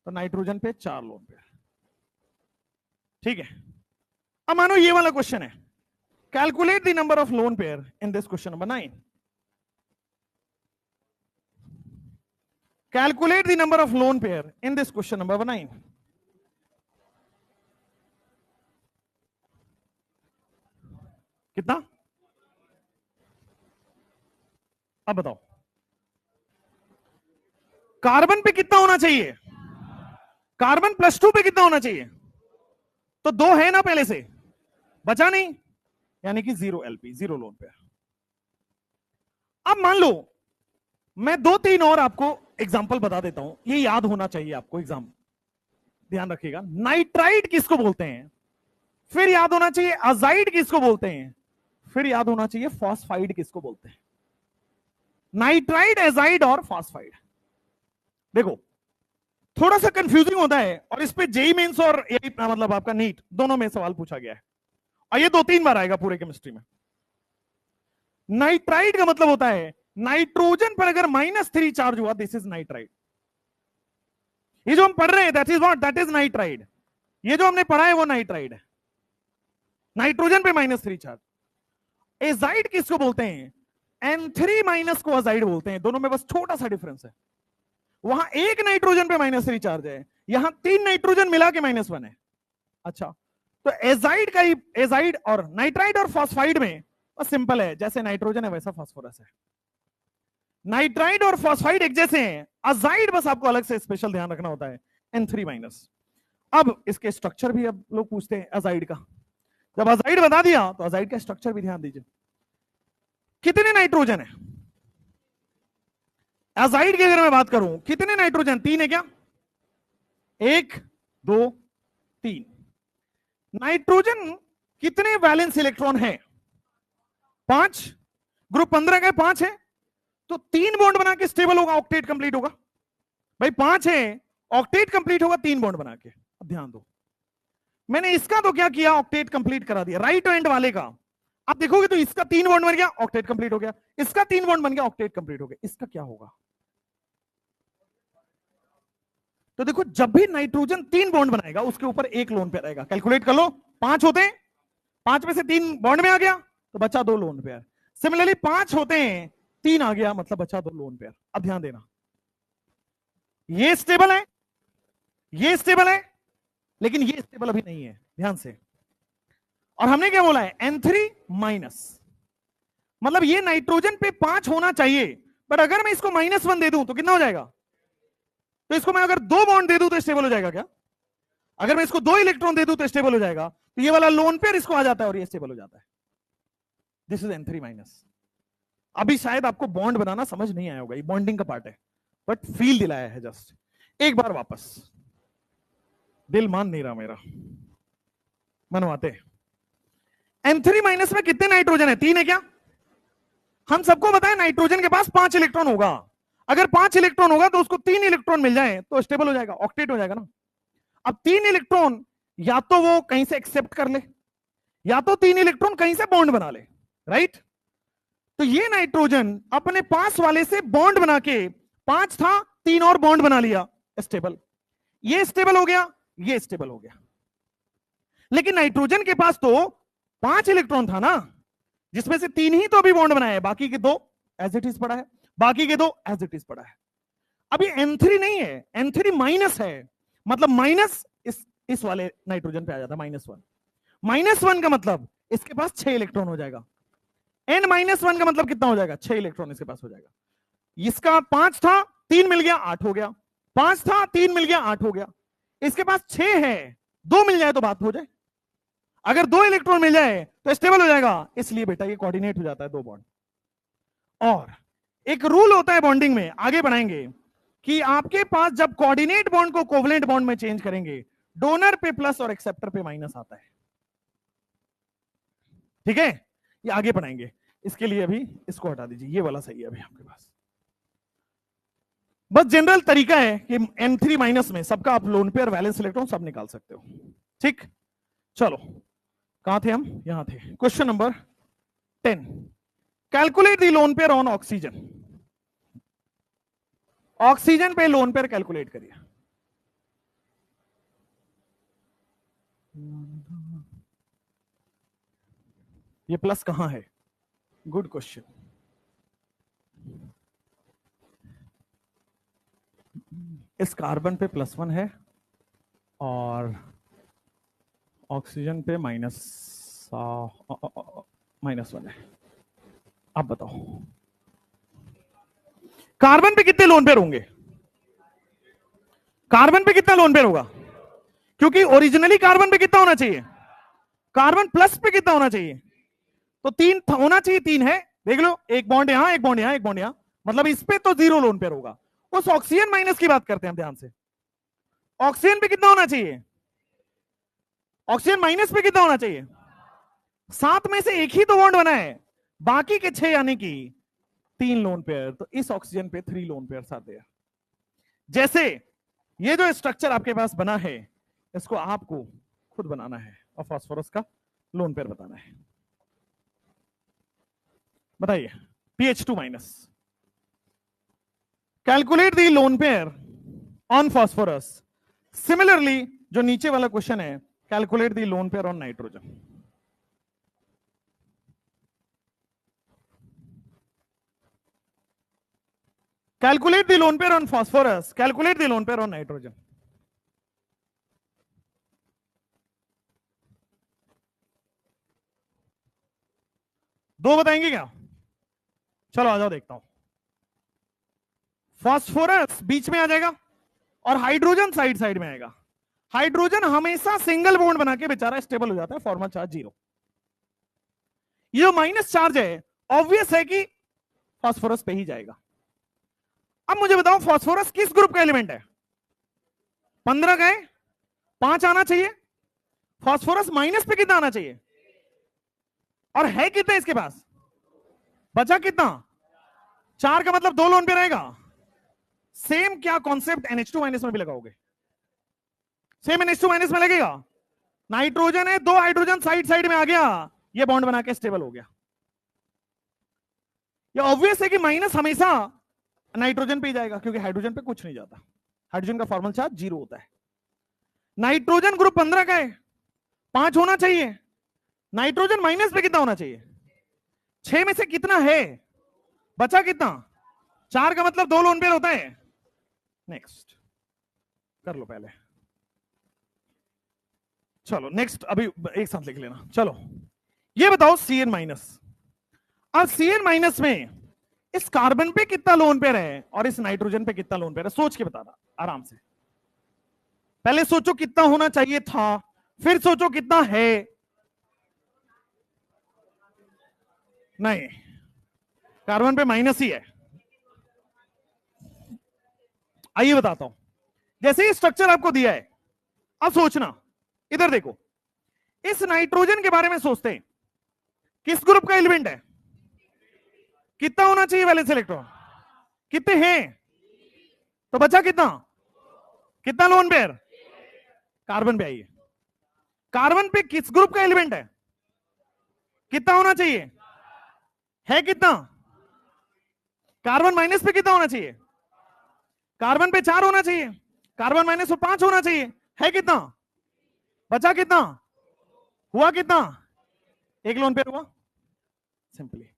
तो नाइट्रोजन पे 4 लोन पेयर। ठीक है, अब मानो ये वाला क्वेश्चन है, calculate the number of lone pair in this question number 9। Calculate the number of lone pair in this question number 9। कितना? अब बताओ, कार्बन पे कितना होना चाहिए? कार्बन +2 पे कितना होना चाहिए? तो 2 है ना पहले से, बचा नहीं, यानी कि 0 LP, 0 लोन पेयर। अब मान लो मैं 2-3 और आपको एग्जांपल बता देता हूं, ये याद होना चाहिए आपको। एग्जाम ध्यान रखिएगा, नाइट्राइड किसको बोलते हैं, फिर याद होना चाहिए अजाइड किसको बोलते हैं, फिर याद होना चाहिए फॉस्फाइड किसको बोलते हैं। नाइट्राइड, एजाइड और फॉस्फाइड। देखो थोड़ा सा कंफ्यूजिंग होता है, और इस पे जेई मेंस और यही मतलब आपका नीट दोनों में सवाल पूछा गया है, और ये 2-3 बार आएगा पूरे केमिस्ट्री में। नाइट्राइड का मतलब होता है नाइट्रोजन पर अगर -3 चार्ज हुआ, दिस इज नाइट्राइड। ये जो हम पढ़ रहे हैं that is what, that is nitride. ये जो हमने पढ़ा है वो नाइट्राइड है, नाइट्रोजन पे -3 चार्ज। एजाइड किसको बोलते हैं? N3- को अजाइड बोलते हैं, दोनों में बस छोटा सा डिफरेंस है। वहां एक नाइट्रोजन पे -3 चार्ज है, यहां 3 नाइट्रोजन मिला के -1 है। अच्छा, तो एजाइड का ही, एजाइड और नाइट्राइड और फॉस्फाइड में बस सिंपल है, जैसे नाइट्रोजन है वैसा फास्फोरस है। नाइट्राइड और फॉस्फाइड एक जैसे हैं, अजाइड बस आपको अलग से स्पेशल ध्यान रखना होता है, N3-। अब इसके स्ट्रक्चर भी अब लोग पूछते हैं अजाइड का। जब अजाइड बता दिया तो अजाइड का स्ट्रक्चर भी ध्यान दीजिए। कितने नाइट्रोजन है अजाइड की अगर मैं बात करूं, कितने नाइट्रोजन? 3 है क्या? 1 2 3। नाइट्रोजन कितने वैलेंस इलेक्ट्रॉन है? 5। ग्रुप 15 का 5 है, तो 3 बॉन्ड बना के स्टेबल होगा, ऑक्टेट कंप्लीट होगा। भाई 5 है, ऑक्टेट कंप्लीट होगा 3 बॉन्ड बना के। अब ध्यान दो, मैंने इसका तो क्या किया, ऑक्टेट कंप्लीट करा दिया, राइट हैंड वाले का। आप देखोगे तो इसका 3 बॉन्ड बन गया, ऑक्टेट कंप्लीट हो गया, इसका 3 बॉन्ड बन गया, ऑक्टेट कंप्लीट हो गया। इसका क्या होगा? तो देखो, जब भी नाइट्रोजन 3 बॉन्ड बनाएगा उसके ऊपर एक लोन पेयर आएगा। कैलकुलेट कर लो, 5 होते हैं, 5 में से 3 बॉन्ड में आ गया तो बचा 2 लोन पेयर। सिमिलरली 5 होते हैं, 3 आ गया मतलब बचा 2 लोन पेयर। अब ध्यान देना, ये स्टेबल है, ये स्टेबल है, लेकिन ये स्टेबल अभी नहीं है, ध्यान से। और हमने क्या बोला है, N3-, मतलब ये नाइट्रोजन पे 5 होना चाहिए, बट अगर मैं इसको -1 दे दूं तो कितना हो जाएगा? तो इसको मैं अगर 2 बॉन्ड दे दूं तो स्टेबल हो जाएगा क्या? अगर मैं इसको 2 इलेक्ट्रॉन दे दूं तो स्टेबल हो जाएगा। तो ये वाला लोन पेयर इसको आ जाता है और ये स्टेबल हो जाता है। This is N3-। अभी शायद आपको बॉन्ड बनाना समझ नहीं आया होगा, ये बॉन्डिंग का पार्ट है, बट फील दिलाया है जस्ट। एक बार वापस, दिल मान नहीं रहा मेरा, मनवाते। N3- में कितने नाइट्रोजन है? 3 है क्या? हम सबको बताएं नाइट्रोजन के पास 5 इलेक्ट्रॉन होगा। अगर 5 इलेक्ट्रॉन होगा तो उसको 3 इलेक्ट्रॉन मिल जाए तो स्टेबल हो जाएगा, ऑक्टेट हो जाएगा ना। अब 3 इलेक्ट्रॉन या तो वो कहीं से एक्सेप्ट कर ले, या तो 3 इलेक्ट्रॉन कहीं से बॉन्ड बना ले, राइट। तो ये नाइट्रोजन अपने पास वाले से बॉन्ड बना के, 5 था 3 और बॉन्ड बना लिया, स्टेबल। ये स्टेबल हो गया, ये स्टेबल हो गया। लेकिन नाइट्रोजन के पास तो 5 इलेक्ट्रॉन था ना, जिसमें से 3 ही तो अभी बॉन्ड बनाए हैं, बाकी के 2 एज इट इज पड़ा है, बाकी के 2 एज इट इज पड़ा है। अभी N3 नहीं है, N3- है, मतलब माइनस इस वाले नाइट्रोजन पे आ जाता है, -1। -1 का मतलब इसके पास 6 इलेक्ट्रॉन हो जाएगा। N-1 का मतलब कितना हो जाएगा? 6 इलेक्ट्रॉन इसके पास हो जाएगा। इसका 5 था, 3 मिल गया, 8 हो गया। 5 था, 3 मिल गया, 8 हो गया। इसके पास 6 है, 2 मिल जाए तो बात हो जाए। अगर 2 इलेक्ट्रॉन मिल जाए तो स्टेबल हो जाएगा, इसलिए बेटा ये कोऑर्डिनेट हो जाता है 2 बॉन्ड। और एक रूल होता है बॉन्डिंग में, आगे बढ़ाएंगे, कि आपके पास जब कोऑर्डिनेट बॉन्ड को कोवलेंट बॉन्ड में चेंज करेंगे, डोनर पे प्लस और एक्सेप्टर पे माइनस आता है। ठीक है, ये आगे पढ़ाएंगे। इसके लिए अभी इसको हटा दीजिए, ये वाला सही है अभी आपके पास। बस जनरल तरीका है कि N3- में सबका आप लोन पेयर, वैलेंस इलेक्ट्रॉन सब निकाल सकते हो। ठीक, चलो कहां थे हम? यहां थे। Question number 10, calculate the lone pair on oxygen. Oxygen पे लोन पेयर कैलकुलेट करिए। ये प्लस कहां है? Good question. इस कार्बन पे +1 है और ऑक्सीजन पे -1 है। आप बताओ कार्बन पे कितने लोन पेयर होंगे? कार्बन पे कितना लोन पेयर होगा? क्योंकि ओरिजिनली कार्बन पे कितना होना चाहिए? कार्बन प्लस पे कितना होना चाहिए? तो 3 होना चाहिए, 3 है, देख लो, एक बॉन्ड यहां, एक बॉन्ड यहां, एक बॉन्ड यहां, मतलब इस पे तो 0 लोन पेयर होगा। उस ऑक्सीजन माइनस की बात करते हैं हम ध्यान से। ऑक्सीजन पे कितना होना चाहिए? ऑक्सीजन माइनस पे कितना होना चाहिए? 7 में से एक ही तो बॉन्ड बना है, बाकी के 6 यानी कि 3 लोन पेयर। तो इस ऑक्सीजन पे 3 लोन पेयर आते हैं। जैसे ये जो स्ट्रक्चर आपके पास बना है, इसको आपको खुद बनाना है और फास्फोरस का लोन पेयर बताना है। बताइए, PH2-। Calculate the loan pair on phosphorus. Similarly जो नीचे वाला क्वेश्चन है, calculate the loan pair on nitrogen. Calculate the loan pair on phosphorus, calculate the loan pair on nitrogen. दो बताएंगे क्या? चलो आ जाओ देखता हूं। फास्फोरस बीच में आ जाएगा और हाइड्रोजन साइड साइड में आएगा। हाइड्रोजन हमेशा सिंगल बॉन्ड बना के बेचारा स्टेबल हो जाता है, फॉर्मल चार्ज 0। ये जो माइनस चार्ज है ऑब्वियस है कि फास्फोरस पे ही जाएगा। अब मुझे बताओ फास्फोरस किस ग्रुप का एलिमेंट है? 15 का है, 5 आना चाहिए। फास्फोरस माइनस पे कितना आना चाहिए? और है कितना इसके पास? बचा कितना? 4 का मतलब 2 लोन पे रहेगा। सेम क्या कॉन्सेप्ट NH2 माइनस में भी लगाओगे? सेम NH2 माइनस में लगेगा। नाइट्रोजन है, 2 हाइड्रोजन साइड साइड में आ गया, ये बॉन्ड बना के स्टेबल हो गया। ये ऑब्वियस है कि माइनस हमेशा नाइट्रोजन पे ही जाएगा क्योंकि हाइड्रोजन पे कुछ नहीं जाता। हाइड्रोजन का फॉर्मल चार्ज 0 होता है। नाइट्रोजन ग्रुप 15 का है, 5 होना चाहिए। नाइट्रोजन माइनस पे कितना होना चाहिए? 6 में से कितना है? बचा कितना? 4 का मतलब 2 लोन पेयर होता है। नेक्स्ट कर लो पहले, चलो नेक्स्ट अभी एक साथ लिख लेना। चलो ये बताओ Cn माइनस। अब Cn माइनस में इस कार्बन पे कितना लोन पेयर है और इस नाइट्रोजन पे कितना लोन पेयर है? सोच के बताना आराम से। पहले सोचो कितना होना चाहिए था, फिर सोचो कितना है। नहीं, कार्बन पे माइनस ही है। आइए बताता हूं। जैसे ही स्ट्रक्चर आपको दिया है, अब सोचना, इधर देखो, इस नाइट्रोजन के बारे में सोचते हैं। किस ग्रुप का एलिमेंट है? कितना होना चाहिए वैलेंस इलेक्ट्रॉन? कितने हैं? तो बचा कितना? कितना लोन पेयर? कार्बन पे आइए। कार्बन पे किस ग्रुप का एलिमेंट है? कितना होना चाहिए? है कितना? कार्बन माइनस पे कितना होना चाहिए? कार्बन पे 4 होना चाहिए। कार्बन माइनस पे 5 होना चाहिए। है कितना? बचा कितना? हुआ कितना? 1 लोन पेयर हुआ। सिंपली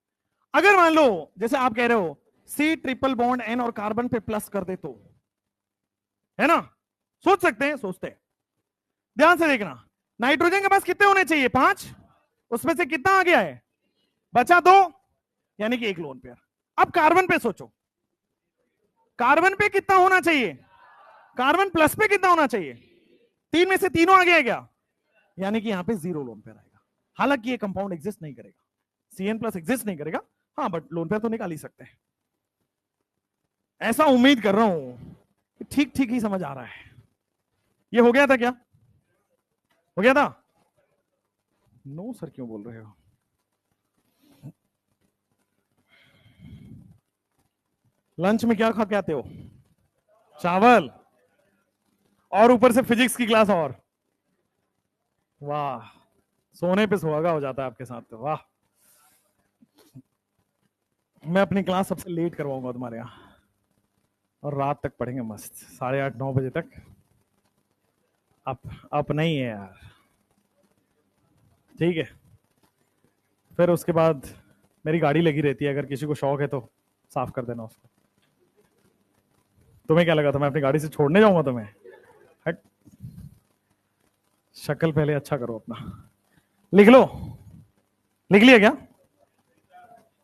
अगर मान लो जैसे आप कह रहे हो C ट्रिपल बॉन्ड N और कार्बन पे प्लस कर दे तो, है ना? सोच सकते हैं, सोचते हैं। ध्यान से देखना, नाइट्रोजन के पास कितने होने चाहिए? 5। उसमें से कितना आ गया है? बचा 2, यानी कि 1 लोन पेयर। अब कार्बन पे सोचो, कार्बन पे कितना होना चाहिए? कार्बन प्लस पे कितना होना चाहिए? 3 में से तीनों आ गया क्या? यानी कि यहां पे 0 लोन पेयर आएगा। हालांकि ये कंपाउंड एग्जिस्ट नहीं करेगा, Cn प्लस एग्जिस्ट नहीं करेगा, हाँ बट लोन पेयर तो निकाल ही सकते हैं। ऐसा उम्मीद कर रहा हूं कि ठीक ठीक ही समझ आ रहा है। ये हो गया था क्या? हो गया था? नो सर क्यों बोल रहे हो? लंच में क्या खा के आते हो? चावल, और ऊपर से फिजिक्स की क्लास। और वाह, सोने पे सुहागा हो जाता है आपके साथ तो। वाह, मैं अपनी क्लास सबसे लेट करवाऊंगा तुम्हारे यहाँ, और रात तक पढ़ेंगे मस्त, 8:30 9 बजे तक। अब नहीं है यार, ठीक है। फिर उसके बाद मेरी गाड़ी लगी रहती है, अगर किसी को शौक है तो साफ कर देना उसको। तुम्हें क्या लगा था मैं अपनी गाड़ी से छोड़ने जाऊंगा तुम्हें? हट, शक्ल पहले अच्छा करो अपना। लिख लो। लिख लिया क्या?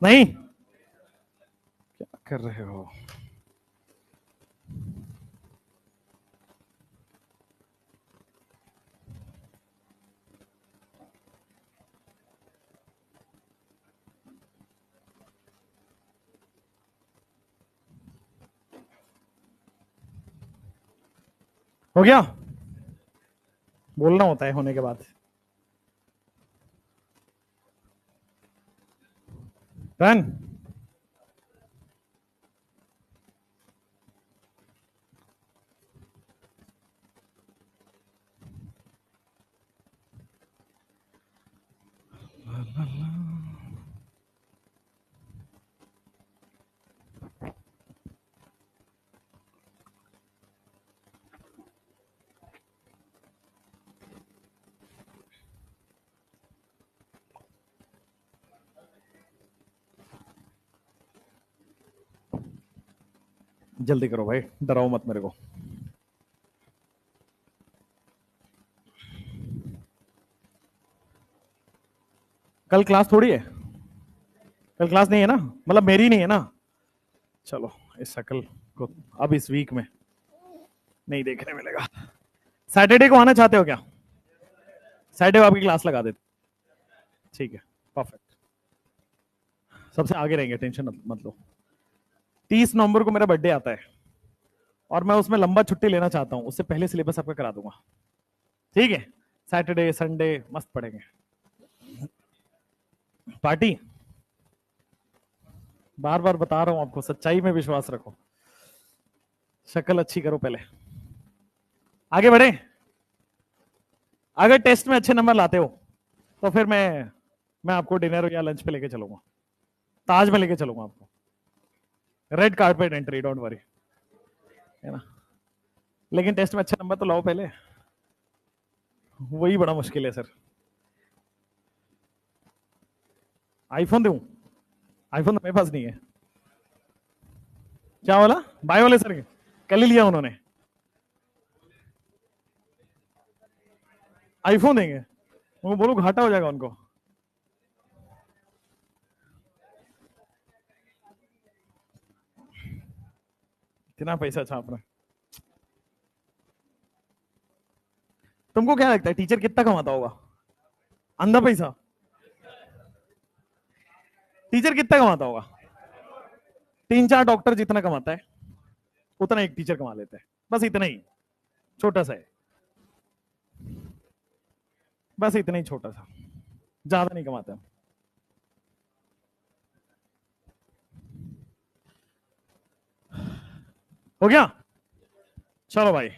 नहीं, क्या कर रहे हो? हो गया? बोलना होता है होने के बाद। डन। जल्दी करो भाई, डराओ मत मेरे को। कल क्लास थोड़ी है, कल क्लास नहीं है ना, मतलब मेरी नहीं है ना। चलो इस शक्ल को अब इस वीक में नहीं देखने मिलेगा। सैटरडे को आना चाहते हो क्या? सैटरडे को आपकी क्लास लगा देते। ठीक है, परफेक्ट। सबसे आगे रहेंगे, टेंशन मत लो। 30 नवंबर को मेरा बर्थडे आता है और मैं उसमें लंबा छुट्टी लेना चाहता हूं, उससे पहले सिलेबस आपका करा दूंगा। ठीक है, सैटरडे संडे मस्त पढ़ेंगे। पार्टी बार बार बता रहा हूं आपको, सच्चाई में विश्वास रखो। शक्ल अच्छी करो पहले, आगे बढ़े। अगर टेस्ट में अच्छे नंबर लाते हो तो फिर मैं आपको डिनर या लंच पे लेके चलूंगा, ताज में लेके चलूंगा आपको, red carpet entry, don't worry, है ना। लेकिन टेस्ट में अच्छे नंबर तो लाओ पहले, वही बड़ा मुश्किल है सर। आईफोन दूं? आईफोन तो मेरे पास नहीं है। क्या बोला बाय वाले सर? कल ही लिया उन्होंने। आईफोन देंगे? वो बोलो घाटा हो जाएगा उनको। कितना पैसा छाप रहा है। तुमको क्या लगता है टीचर कितना कमाता होगा? अंधा पैसा। टीचर कितना कमाता होगा? 3-4 डॉक्टर जितना कमाता है उतना एक टीचर कमा लेता है, बस इतना ही, छोटा सा है, बस इतना ही छोटा सा, ज्यादा नहीं कमाता। हो गया? चलो भाई,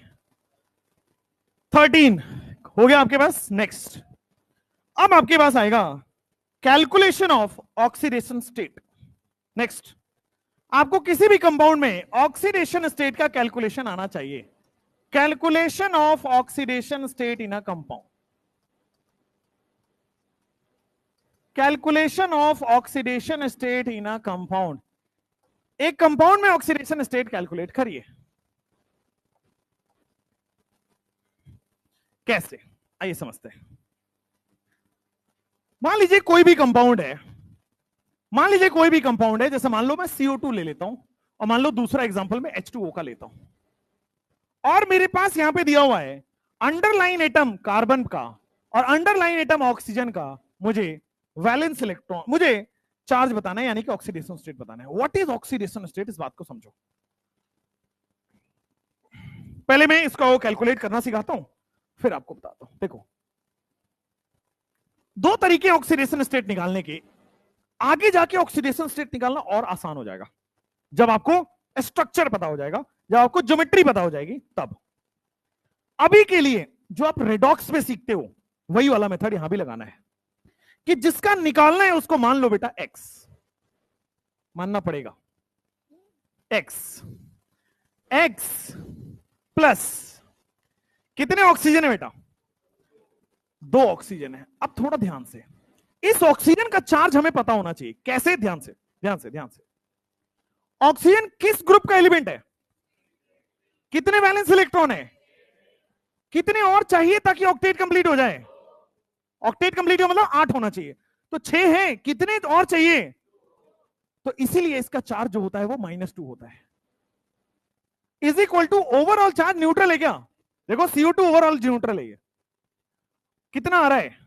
13 हो गया आपके पास। नेक्स्ट, अब आपके पास आएगा calculation of oxidation state. Next, आपको किसी भी कंपाउंड में ऑक्सीडेशन स्टेट का कैलकुलेशन आना चाहिए। Calculation of oxidation state in a compound. Calculation of oxidation state in a compound. एक कंपाउंड में ऑक्सीडेशन स्टेट कैलकुलेट करिए। कैसे, आइए समझते हैं। मान लीजिए कोई भी कंपाउंड है, मान लीजिए कोई भी कंपाउंड है, जैसे मान लो मैं CO2 ले लेता हूं और मान लो दूसरा एग्जांपल में H2O का लेता हूं, और मेरे पास यहां पे दिया हुआ है अंडरलाइन एटम कार्बन का और अंडरलाइन एटम ऑक्सीजन का। मुझे वैलेंस इलेक्ट्रॉन, मुझे चार्ज बताना है, यानी कि ऑक्सीडेशन स्टेट बताना है। व्हाट इज ऑक्सीडेशन स्टेट, इस बात को समझो। पहले मैं इसको कैलकुलेट करना सिखाता हूं, फिर आपको बताता हूं। देखो, दो तरीके ऑक्सीडेशन स्टेट निकालने के। आगे जाके ऑक्सीडेशन स्टेट निकालना और आसान हो जाएगा जब आपको स्ट्रक्चर पता हो जाएगा, जब आपको ज्योमेट्री पता हो जाएगी तब। अभी के लिए जो आप रेडॉक्स में सीखते हो वही वाला मेथड यहां भी लगाना है, कि जिसका निकालना है उसको मान लो बेटा x, मानना पड़ेगा x प्लस कितने ऑक्सीजन है बेटा? 2 ऑक्सीजन है। अब थोड़ा ध्यान से, इस ऑक्सीजन का चार्ज हमें पता होना चाहिए। कैसे? ध्यान से ध्यान से ध्यान से। ऑक्सीजन किस ग्रुप का एलिमेंट है? कितने वैलेंस इलेक्ट्रॉन है? कितने और चाहिए ताकि ऑक्टेट कंप्लीट हो जाए? ऑक्टेट कंप्लीट हो मतलब 8 होना चाहिए, तो 6 है, कितने और चाहिए? तो इसीलिए इसका चार्ज जो होता है वो -2 होता है। Is equal to overall charge neutral है क्या? देखो CO2 ओवरऑल न्यूट्रल है। ये कितना आ रहा है?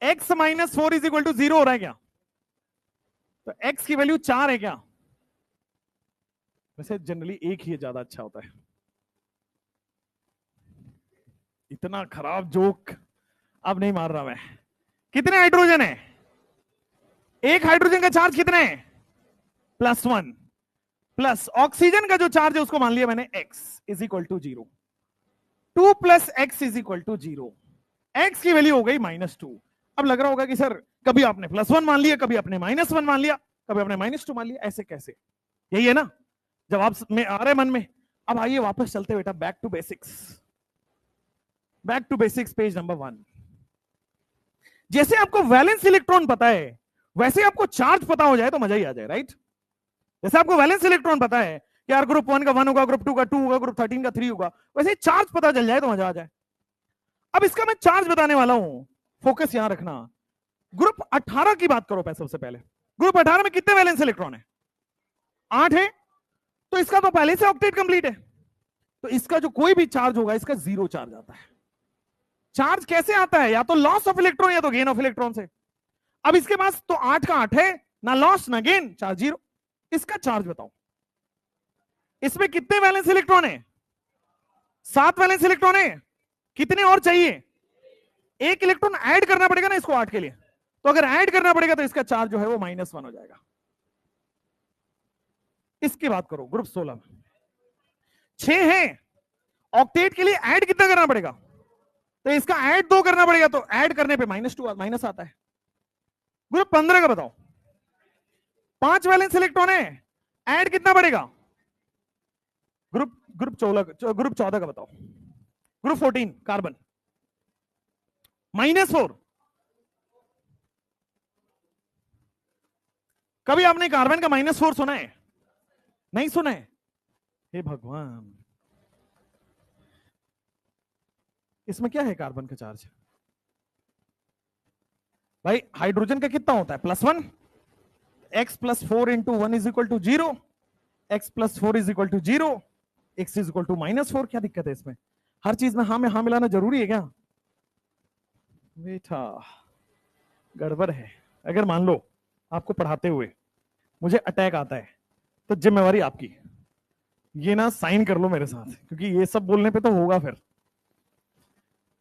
x - 4 इज इक्वल टू 0 हो रहा है क्या? तो x की वैल्यू 4 है क्या? वैसे जनरली एक ही ज्यादा अच्छा होता है। इतना खराब जोक अब नहीं मार रहा मैं। कितने हाइड्रोजन है? एक हाइड्रोजन का चार्ज कितना है? +1 प्लस ऑक्सीजन का जो चार्ज है उसको मान लिया मैंने x is equal to 0। 2 + x is equal to 0। x की वैल्यू हो गई -2। अब लग रहा होगा कि सर कभी आपने +1 मान लिया, कभी आपने -1 मान लिया, कभी आपने -2 मान लिया, ऐसे कैसे? यही है ना जवाब में आ रहा है मन में। अब आइए वापस चलते बेटा, back to basics. Back to basics, page number 1। जैसे आपको वैलेंस इलेक्ट्रॉन पता है वैसे आपको चार्ज पता हो जाए तो मजा ही आ जाए, राइट? जैसे आपको वैलेंस इलेक्ट्रॉन पता है कि यार ग्रुप 1 का 1 होगा, ग्रुप 2 का 2 होगा, ग्रुप 13 का 3 होगा, वैसे चार्ज पता चल जाए तो मजा आ जाए। अब इसका मैं चार्ज बताने वाला हूं, फोकस यहां रखना। ग्रुप 18 की बात करो सबसे पहले। ग्रुप 18 में कितने वैलेंस इलेक्ट्रॉन है? 8 है। तो इसका तो पहले से ऑक्टेट कंप्लीट है, तो इसका जो कोई भी चार्ज होगा इसका 0 चार्ज आता है। चार्ज कैसे आता है? या तो लॉस ऑफ इलेक्ट्रॉन या तो गेन ऑफ इलेक्ट्रॉन से। अब इसके पास तो 8 का 8 है, ना लॉस ना गेन, चार्ज 0। इसका चार्ज बताओ। इसमें कितने वैलेंस इलेक्ट्रॉन है? 7 वैलेंस इलेक्ट्रॉन है। कितने और चाहिए? 1 इलेक्ट्रॉन ऐड करना पड़ेगा ना इसको 8 के लिए, तो अगर ऐड करना पड़ेगा तो इसका चार्ज जो है वो -1 हो जाएगा। इसकी बात करो ग्रुप 16 में 6 है, ऑक्टेट के लिए ऐड कितना करना पड़ेगा? तो इसका ऐड 2 करना पड़ेगा, तो ऐड करने पे -2 माइनस आता है। ग्रुप 15 का बताओ, 5 वैलेंस इलेक्ट्रॉन है, ऐड कितना पड़ेगा? ग्रुप 14 का बताओ। Group 14 carbon -4। कभी आपने कार्बन का -4 सुना है? नहीं सुना है? हे भगवान, इसमें क्या है कार्बन का चार्ज? भाई हाइड्रोजन का कितना होता है? +1। x + 4 × 1 = 0, x + 4 = 0, x = -4। क्या दिक्कत है इसमें? हर चीज में हाँ में हाँ मिलाना जरूरी है क्या? बेटा गड़बड़ है। अगर मान लो आपको पढ़ाते हुए मुझे अटैक आता है तो जिम्मेवारी आपकी। ये ना साइन कर लो मेरे साथ, क्योंकि ये सब बोलने पे तो होगा फिर।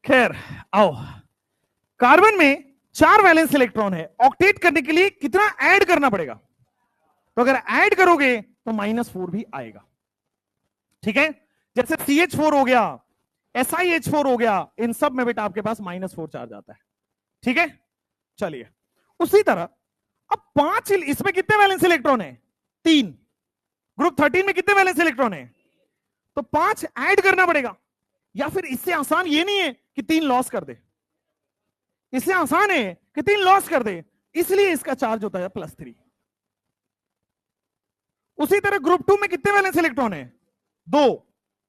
खैर आओ, कार्बन में 4 वैलेंस इलेक्ट्रॉन है, ऑक्टेट करने के लिए कितना ऐड करना पड़ेगा? तो अगर ऐड करोगे तो -4 भी आएगा। ठीक है, जैसे CH4 हो गया, SiH4 हो गया, इन सब में बेटा आपके पास -4 चार्ज आता है। ठीक है, चलिए उसी तरह अब 5 इसमें कितने वैलेंस इलेक्ट्रॉन है? 3। ग्रुप 13 में कितने वैलेंस इलेक्ट्रॉन है? तो 5 ऐड करना पड़ेगा। या फिर इससे आसान ये नहीं है कि 3 लॉस कर दे, इससे आसान है कि 3 लॉस कर दे, इसलिए इसका चार्ज होता है +3। उसी तरह ग्रुप 2 में कितने वैलेंस इलेक्ट्रॉन है? 2।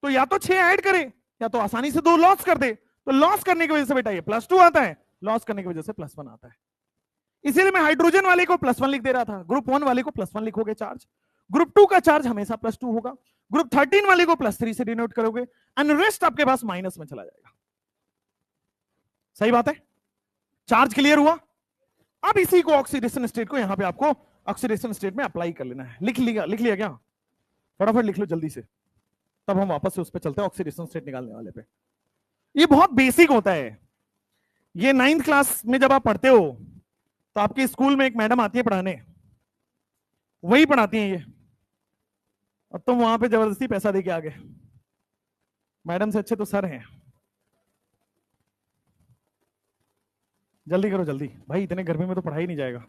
तो या तो 6 ऐड करे या तो आसानी से 2 लॉस कर दे। तो लॉस करने की वजह से बेटा ये +2 आता है, लॉस करने की वजह से +1 आता है। इसीलिए मैं हाइड्रोजन वाले को +1 लिख दे रहा था, ग्रुप 1 वाले को +1 लिखोगे चार्ज, ग्रुप 2 का चार्ज हमेशा +2 होगा, ग्रुप 13 वाले को +3 से डिनोट करोगे, एंड रेस्ट आपके पास माइनस में चला जाएगा। सही बात है? चार्ज क्लियर हुआ? अब इसी को ऑक्सीडेशन स्टेट को यहां पे आपको ऑक्सीडेशन स्टेट में अप्लाई कर लेना है। लिख लिया क्या? फटाफट लिख लो जल्दी से, तब हम वापस से उस पर चलते हैं ऑक्सीडेशन स्टेट निकालने वाले पे। ये बहुत बेसिक होता है। ये 9th क्लास में जब आप पढ़ते हो तो आपके स्कूल में एक मैडम आती है पढ़ाने, वही पढ़ाती हैं ये। अब तुम वहां पे जबरदस्ती पैसा देके आ गए, मैडम से अच्छे तो सर हैं। जल्दी करो जल्दी भाई, इतने गर्मी में तो पढ़ाई नहीं जाएगा।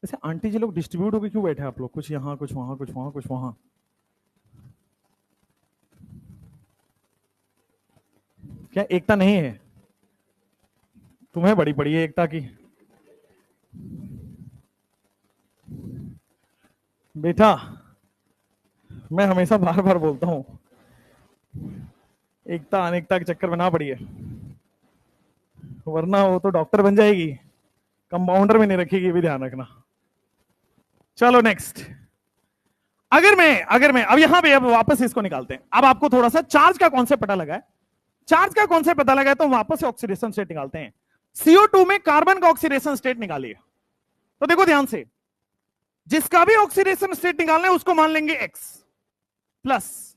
ऐसे आंटी जी लोग डिस्ट्रीब्यूट होकर क्यों बैठे आप लोग? कुछ यहाँ कुछ वहां, कुछ वहां कुछ वहां। क्या एकता नहीं है? तुम्हें बड़ी पड़ी है एकता की। बेटा मैं हमेशा बार बार बोलता हूं, एकता अनेकता के चक्कर में ना पड़ी है, वरना वो तो डॉक्टर बन जाएगी, कंपाउंडर में नहीं रखेगी, भी ध्यान रखना। चलो नेक्स्ट। अगर मैं अब यहां पे अब वापस इसको निकालते हैं। अब आपको थोड़ा सा चार्ज का कॉन्सेप्ट पता लगा है, चार्ज का कॉन्सेप्ट पता लगा है, तो वापस से ऑक्सीडेशन स्टेट निकालते हैं। CO2 में कार्बन का ऑक्सीडेशन स्टेट निकालिए। तो देखो ध्यान से, जिसका भी ऑक्सीडेशन स्टेट निकालना है उसको मान लेंगे X प्लस।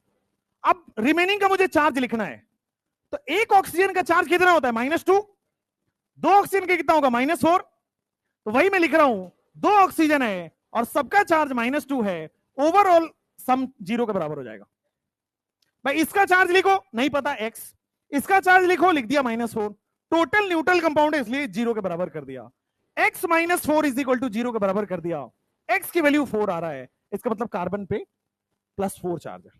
अब रिमेनिंग का मुझे चार्ज लिखना है, तो एक ऑक्सीजन का चार्ज कितना होता है? -2। 2 ऑक्सीजन का कितना होगा? -4। तो वही मैं लिख रहा हूं, 2 ऑक्सीजन है और सबका चार्ज -2 है, ओवरऑल सम 0 के बराबर हो जाएगा। भाई इसका चार्ज लिखो, नहीं पता X, इसका चार्ज लिखो, लिख दिया -4। टोटल न्यूट्रल कंपाउंड है इसलिए 0 के बराबर कर दिया। X - 4 = 0 के बराबर कर दिया। X की वैल्यू 4 आ रहा है, इसका मतलब कार्बन पे +4 चार्ज है।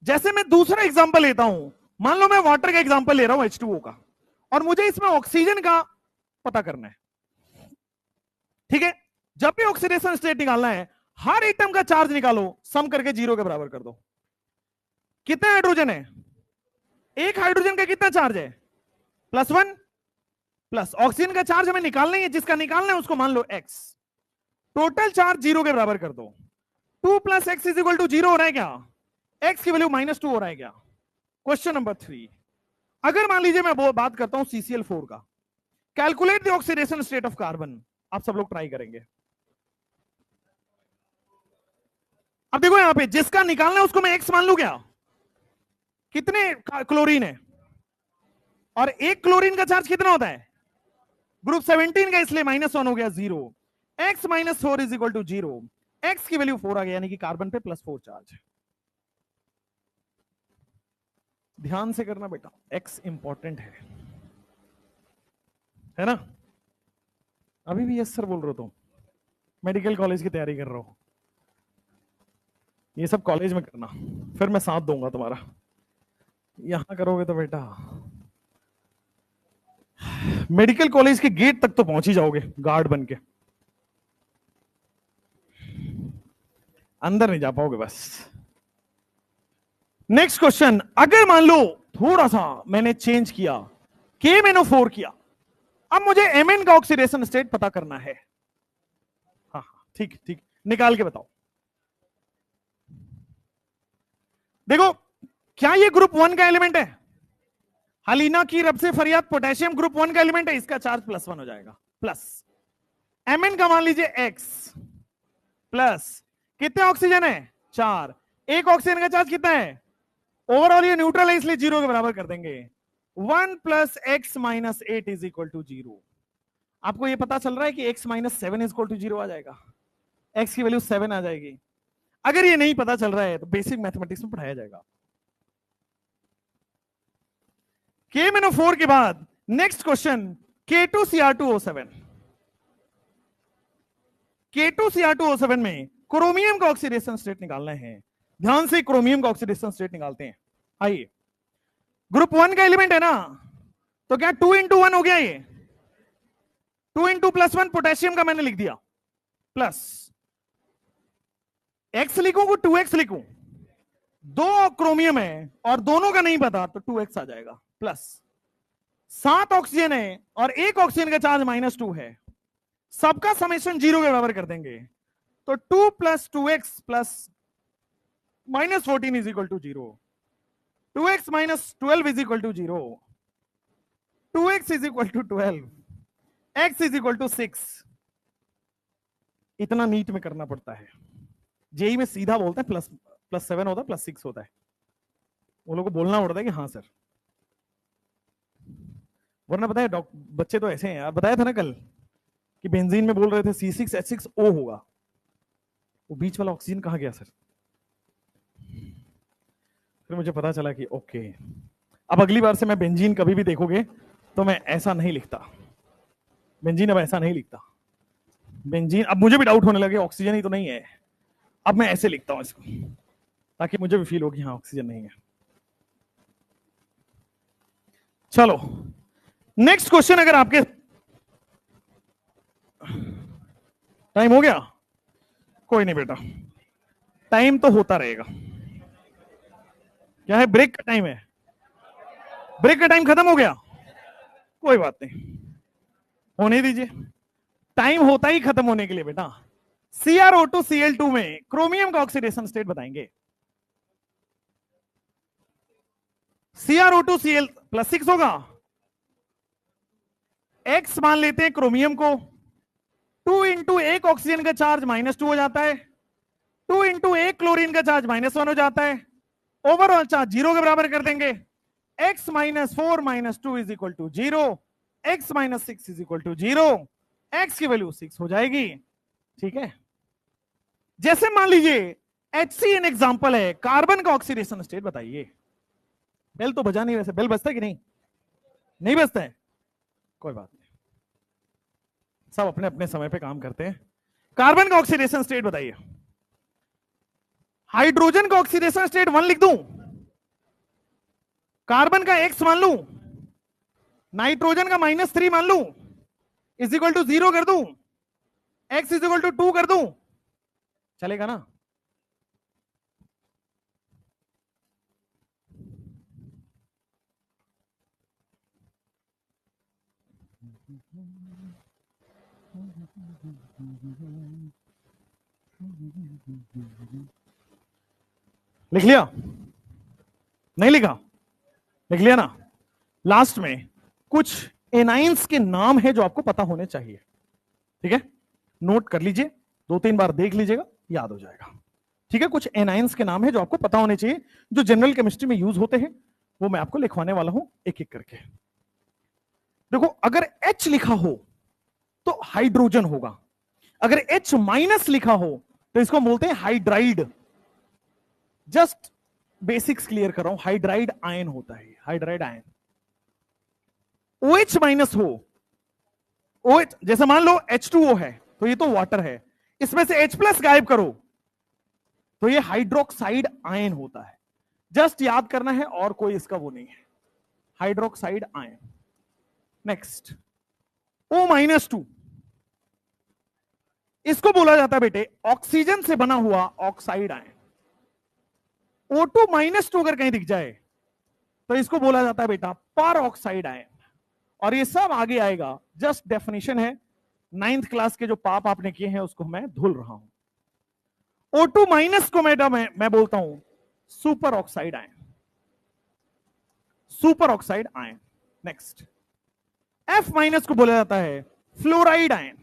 जैसे मैं दूसरा एग्जांपल लेता हूं, मान लो मैं वाटर का एग्जांपल ले रहा हूं H2O का, और मुझे इसमें ऑक्सीजन का पता करना है। ठीक है, जब भी ऑक्सीडेशन स्टेट निकालना है, हर एटम का चार्ज निकालो, सम करके 0 के बराबर कर दो। कितने हाइड्रोजन है? एक हाइड्रोजन का कितना चार्ज है? +1 प्लस ऑक्सीजन का चार्ज हमें निकालना है, जिसका निकालना है उसको मान लो x। टोटल चार्ज 0 के बराबर कर दो। 2 + x = 0 हो रहा है क्या? x की वैल्यू -2 हो रहा है क्या? क्वेश्चन नंबर 3, अगर मान लीजिए मैं बात करता हूं CCl4 का, calculate the oxidation state of carbon. आप सब लोग ट्राई करेंगे। अब देखो यहां पे जिसका निकालना है उसको मैं x मान लू क्या? कितने क्लोरीन है? और एक क्लोरीन का चार्ज कितना होता है? ग्रुप 17 का, इसलिए -1 हो गया 0। x - 4 = 0। x की वैल्यू 4 आ गया, यानी कि कार्बन पे +4 चार्ज। ध्यान से करना बेटा, x इंपॉर्टेंट है ना? अभी भी यस सर बोल रहे हो तुम? मेडिकल कॉलेज की तैयारी कर रहे हो? ये सब कॉलेज में करना, फिर मैं साथ दूंगा तुम्हारा। यहां करोगे तो बेटा मेडिकल कॉलेज के गेट तक तो पहुंच ही जाओगे गार्ड बन के, अंदर नहीं जा पाओगे बस। नेक्स्ट क्वेश्चन, अगर मान लो थोड़ा सा मैंने चेंज किया, KMnO4 किया, अब मुझे Mn का ऑक्सीडेशन स्टेट पता करना है। हाँ ठीक ठीक, निकाल के बताओ। देखो, क्या ये ग्रुप 1 का एलिमेंट है? हलीना की रब से फरियाद, पोटेशियम ग्रुप 1 का एलिमेंट है, इसका चार्ज +1 हो जाएगा। प्लस Mn का मान लीजिए x, प्लस कितने ऑक्सीजन है? 4। एक ऑक्सीजन का चार्ज कितना है? ओवरऑल ये न्यूट्रल है, इसलिए 0 के बराबर कर देंगे। 1 + x - 8 = 0। आपको ये पता चल रहा है कि x - 7 = 0 आ जाएगा, x की वैल्यू 7 आ जाएगी। अगर ये नहीं पता चल रहा है तो बेसिक मैथमेटिक्स में पढ़ाया जाएगा। KMnO4 के बाद नेक्स्ट क्वेश्चन, K2Cr2O7। K2Cr2O7 में क्रोमियम का ऑक्सीडेशन स्टेट निकालना है। ध्यान से क्रोमियम का ऑक्सीडेशन स्टेट निकालते हैं। आइए, ग्रुप 1 का एलिमेंट है ना, तो क्या 2 × 1 हो गया? ये 2 × +1 पोटेशियम का मैंने लिख दिया, प्लस x लिखूं को 2x लिखूं? 2 क्रोमियम है और दोनों का नहीं पता, तो 2x आ जाएगा। प्लस 7 ऑक्सीजन है और एक ऑक्सीजन का चार्ज -2 है, सबका समेशन 0 के बराबर कर देंगे, तो 2 + 2x + -14 = 0। 2x - 12 = 0। 2x = 12, x = 6। इतना नीट में करना पड़ता है। जेई में सीधा बोलते हैं +7 होता है, +6 होता है, वो लोगों को बोलना पड़ता है कि हाँ सर, वरना पता है बच्चे तो ऐसे हैं यार। बताया था ना कल कि बेंजीन में बोल रहे थे C6H6O होगा, वो बीच वाला ऑक्सीजन कहाँ गया सर? फिर मुझे पता चला कि ओके, अब अगली बार से मैं बेंजीन कभी भी देखोगे तो मैं ऐसा नहीं लिखता, बेंजीन अब ऐसा नहीं लिखता। बेंजीन, अब मुझे भी डाउट होने लगे ऑक्सीजन ही तो नहीं है, अब मैं ऐसे लिखता हूं इसको, ताकि मुझे भी फील हो कि हाँ ऑक्सीजन नहीं है। चलो नेक्स्ट क्वेश्चन, अगर आपके टाइम हो गया, कोई नहीं बेटा, टाइम तो होता रहेगा। क्या है, ब्रेक का टाइम है? ब्रेक का टाइम खत्म हो गया, कोई बात नहीं, होने दीजिए, टाइम होता ही खत्म होने के लिए बेटा। CrO2Cl2 में क्रोमियम का ऑक्सीडेशन स्टेट बताएंगे। CrO2Cl +6 होगा, x मान लेते हैं क्रोमियम को, 2 × एक ऑक्सीजन का चार्ज -2 हो जाता है, 2 × एक क्लोरीन का चार्ज -1 हो जाता है, ओवरऑल चार्ज 0 के बराबर कर देंगे। x - 4 - 2 = 0, x - 6 = 0, x की वैल्यू 6 हो जाएगी। ठीक है, जैसे मान लीजिए HCN एग्जांपल है, कार्बन का ऑक्सीडेशन स्टेट बताइए। बेल तो बजा नहीं, वैसे बेल बजता है कि नहीं? नहीं बजता है, कोई बात नहीं, सब अपने अपने समय पे काम करते हैं। कार्बन का ऑक्सीडेशन स्टेट बताइए। हाइड्रोजन का ऑक्सीडेशन स्टेट 1 लिख दूं, कार्बन का x मान लूं, नाइट्रोजन का -3 मान लूं, = 0 कर दूं, x = 2 कर दूं, चलेगा ना? लिख लिया? नहीं लिखा? लिख लिया ना? लास्ट में कुछ एनाइंस के नाम है जो आपको पता होने चाहिए, ठीक है? नोट कर लीजिए, 2-3 बार देख लीजिएगा, याद हो जाएगा, ठीक है? कुछ एनाइंस के नाम है जो आपको पता होने चाहिए, जो जनरल केमिस्ट्री में यूज होते हैं, वो मैं आपको लिखवाने वाला हूं एक एक करके। देखो, अगर H लिखा हो तो हाइड्रोजन होगा, अगर H माइनस लिखा हो तो इसको बोलते हैं हाइड्राइड। जस्ट बेसिक्स क्लियर कर रहा हूं, हाइड्राइड आयन होता है, हाइड्राइड आयन। OH माइनस हो, OH जैसे मान लो H2O है तो ये तो वाटर है, इसमें से H प्लस गायब करो तो ये हाइड्रोक्साइड आयन होता है। जस्ट याद करना है, और कोई इसका वो नहीं है, हाइड्रोक्साइड आयन। नेक्स्ट, O-2, इसको बोला जाता है बेटे ऑक्सीजन से बना हुआ ऑक्साइड आयन। O2-2 अगर कहीं दिख जाए तो इसको बोला जाता है बेटा पर ऑक्साइड आयन। और ये सब आगे आएगा, जस्ट डेफिनेशन है, 9th क्लास के जो पाप आपने किए हैं उसको मैं धुल रहा हूं। O2- को मैं बोलता हूं super oxide ion, super oxide ion. Next, F- को बोला जाता है फ्लोराइड आयन,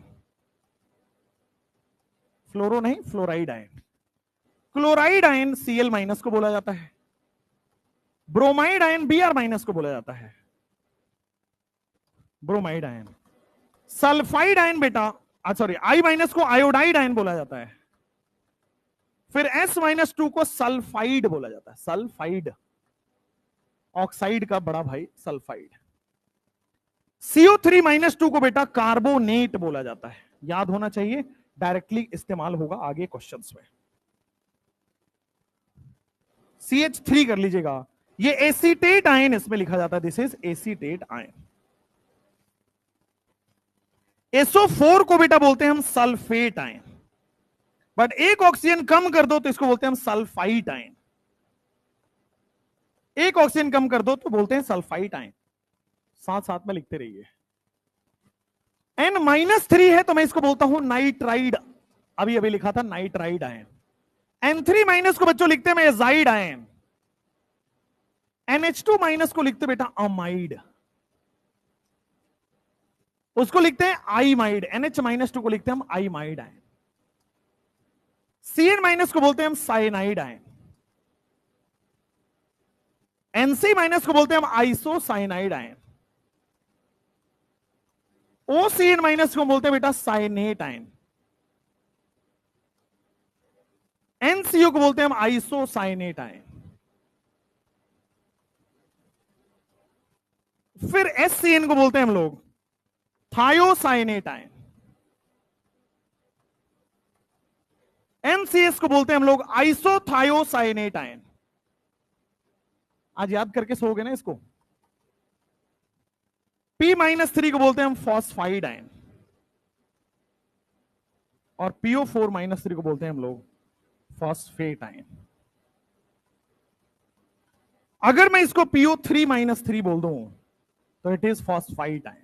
फ्लोरो नहीं, fluoride ion. Chloride ion Cl- को बोला जाता है, ब्रोमाइड आयन Br- को बोला जाता है, ब्रोमाइड आयन। सल्फाइड आयन बेटा, सॉरी, I- को आयोडाइड आयन बोला जाता है, फिर S-2 को सल्फाइड बोला जाता है, सल्फाइड, ऑक्साइड का बड़ा भाई सल्फाइड। CO3-2 को बेटा कार्बोनेट बोला जाता है, याद होना चाहिए, डायरेक्टली इस्तेमाल होगा आगे क्वेश्चंस में। CH3 कर लीजिएगा, ये एसीटेट आयन इसमें लिखा जाता है, this is acetate ion. SO4 को बेटा बोलते हैं हम सल्फेट आयन, बट एक ऑक्सीजन कम कर दो तो इसको बोलते हैं हम सल्फाइट आयन, एक ऑक्सीजन कम कर दो तो बोलते हैं सल्फाइट आयन। साथ साथ में लिखते रहिए। N-3 है तो मैं इसको बोलता हूं नाइट्राइड, अभी अभी लिखा था नाइट्राइड आयन। N3- को बच्चों लिखते हैं मैं एजाइड आयन, NH2- को लिखते बेटा अमाइड, उसको लिखते हैं आईमाइड, NH-2 को लिखते हैं हम आईमाइड आयन। Cn- को बोलते हैं हम साइनाइड आयन, Nc- को बोलते हैं हम आइसोसाइनाइड आयन, OCn- को बोलते हैं बेटा साइनेट आयन, NCO को बोलते हैं हम आइसोसाइनेट आयन। फिर SCN को बोलते हैं हम लोग थायोसाइनेट आयन, NCS को बोलते हैं हम लोग आइसोथायोसाइनेट आयन। आज याद करके सोओगे ना इसको। P-3 को बोलते हैं हम फॉस्फाइड आयन, और PO4- को बोलते हैं हम लोग फॉस्फेट आयन। अगर मैं इसको PO3- बोल दूं तो it is phosphite ion.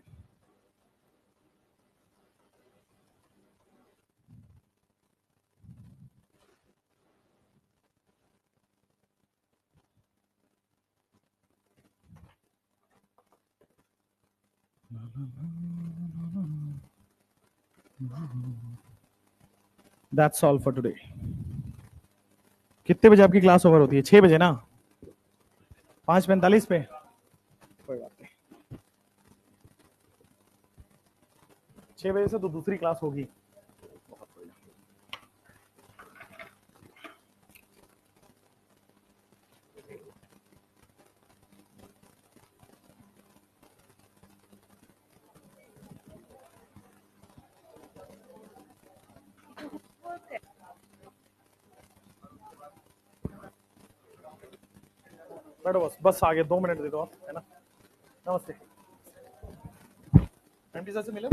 That's all for today. कितने बजे आपकी क्लास ओवर होती है? 6 बजे ना? 5:45 पे? कोई बात नहीं, 6 बजे से तो दूसरी क्लास होगी। बैठो, बस आगे 2 मिनट दे दो आप, है ना? नमस्ते, एमडी सर से मिले?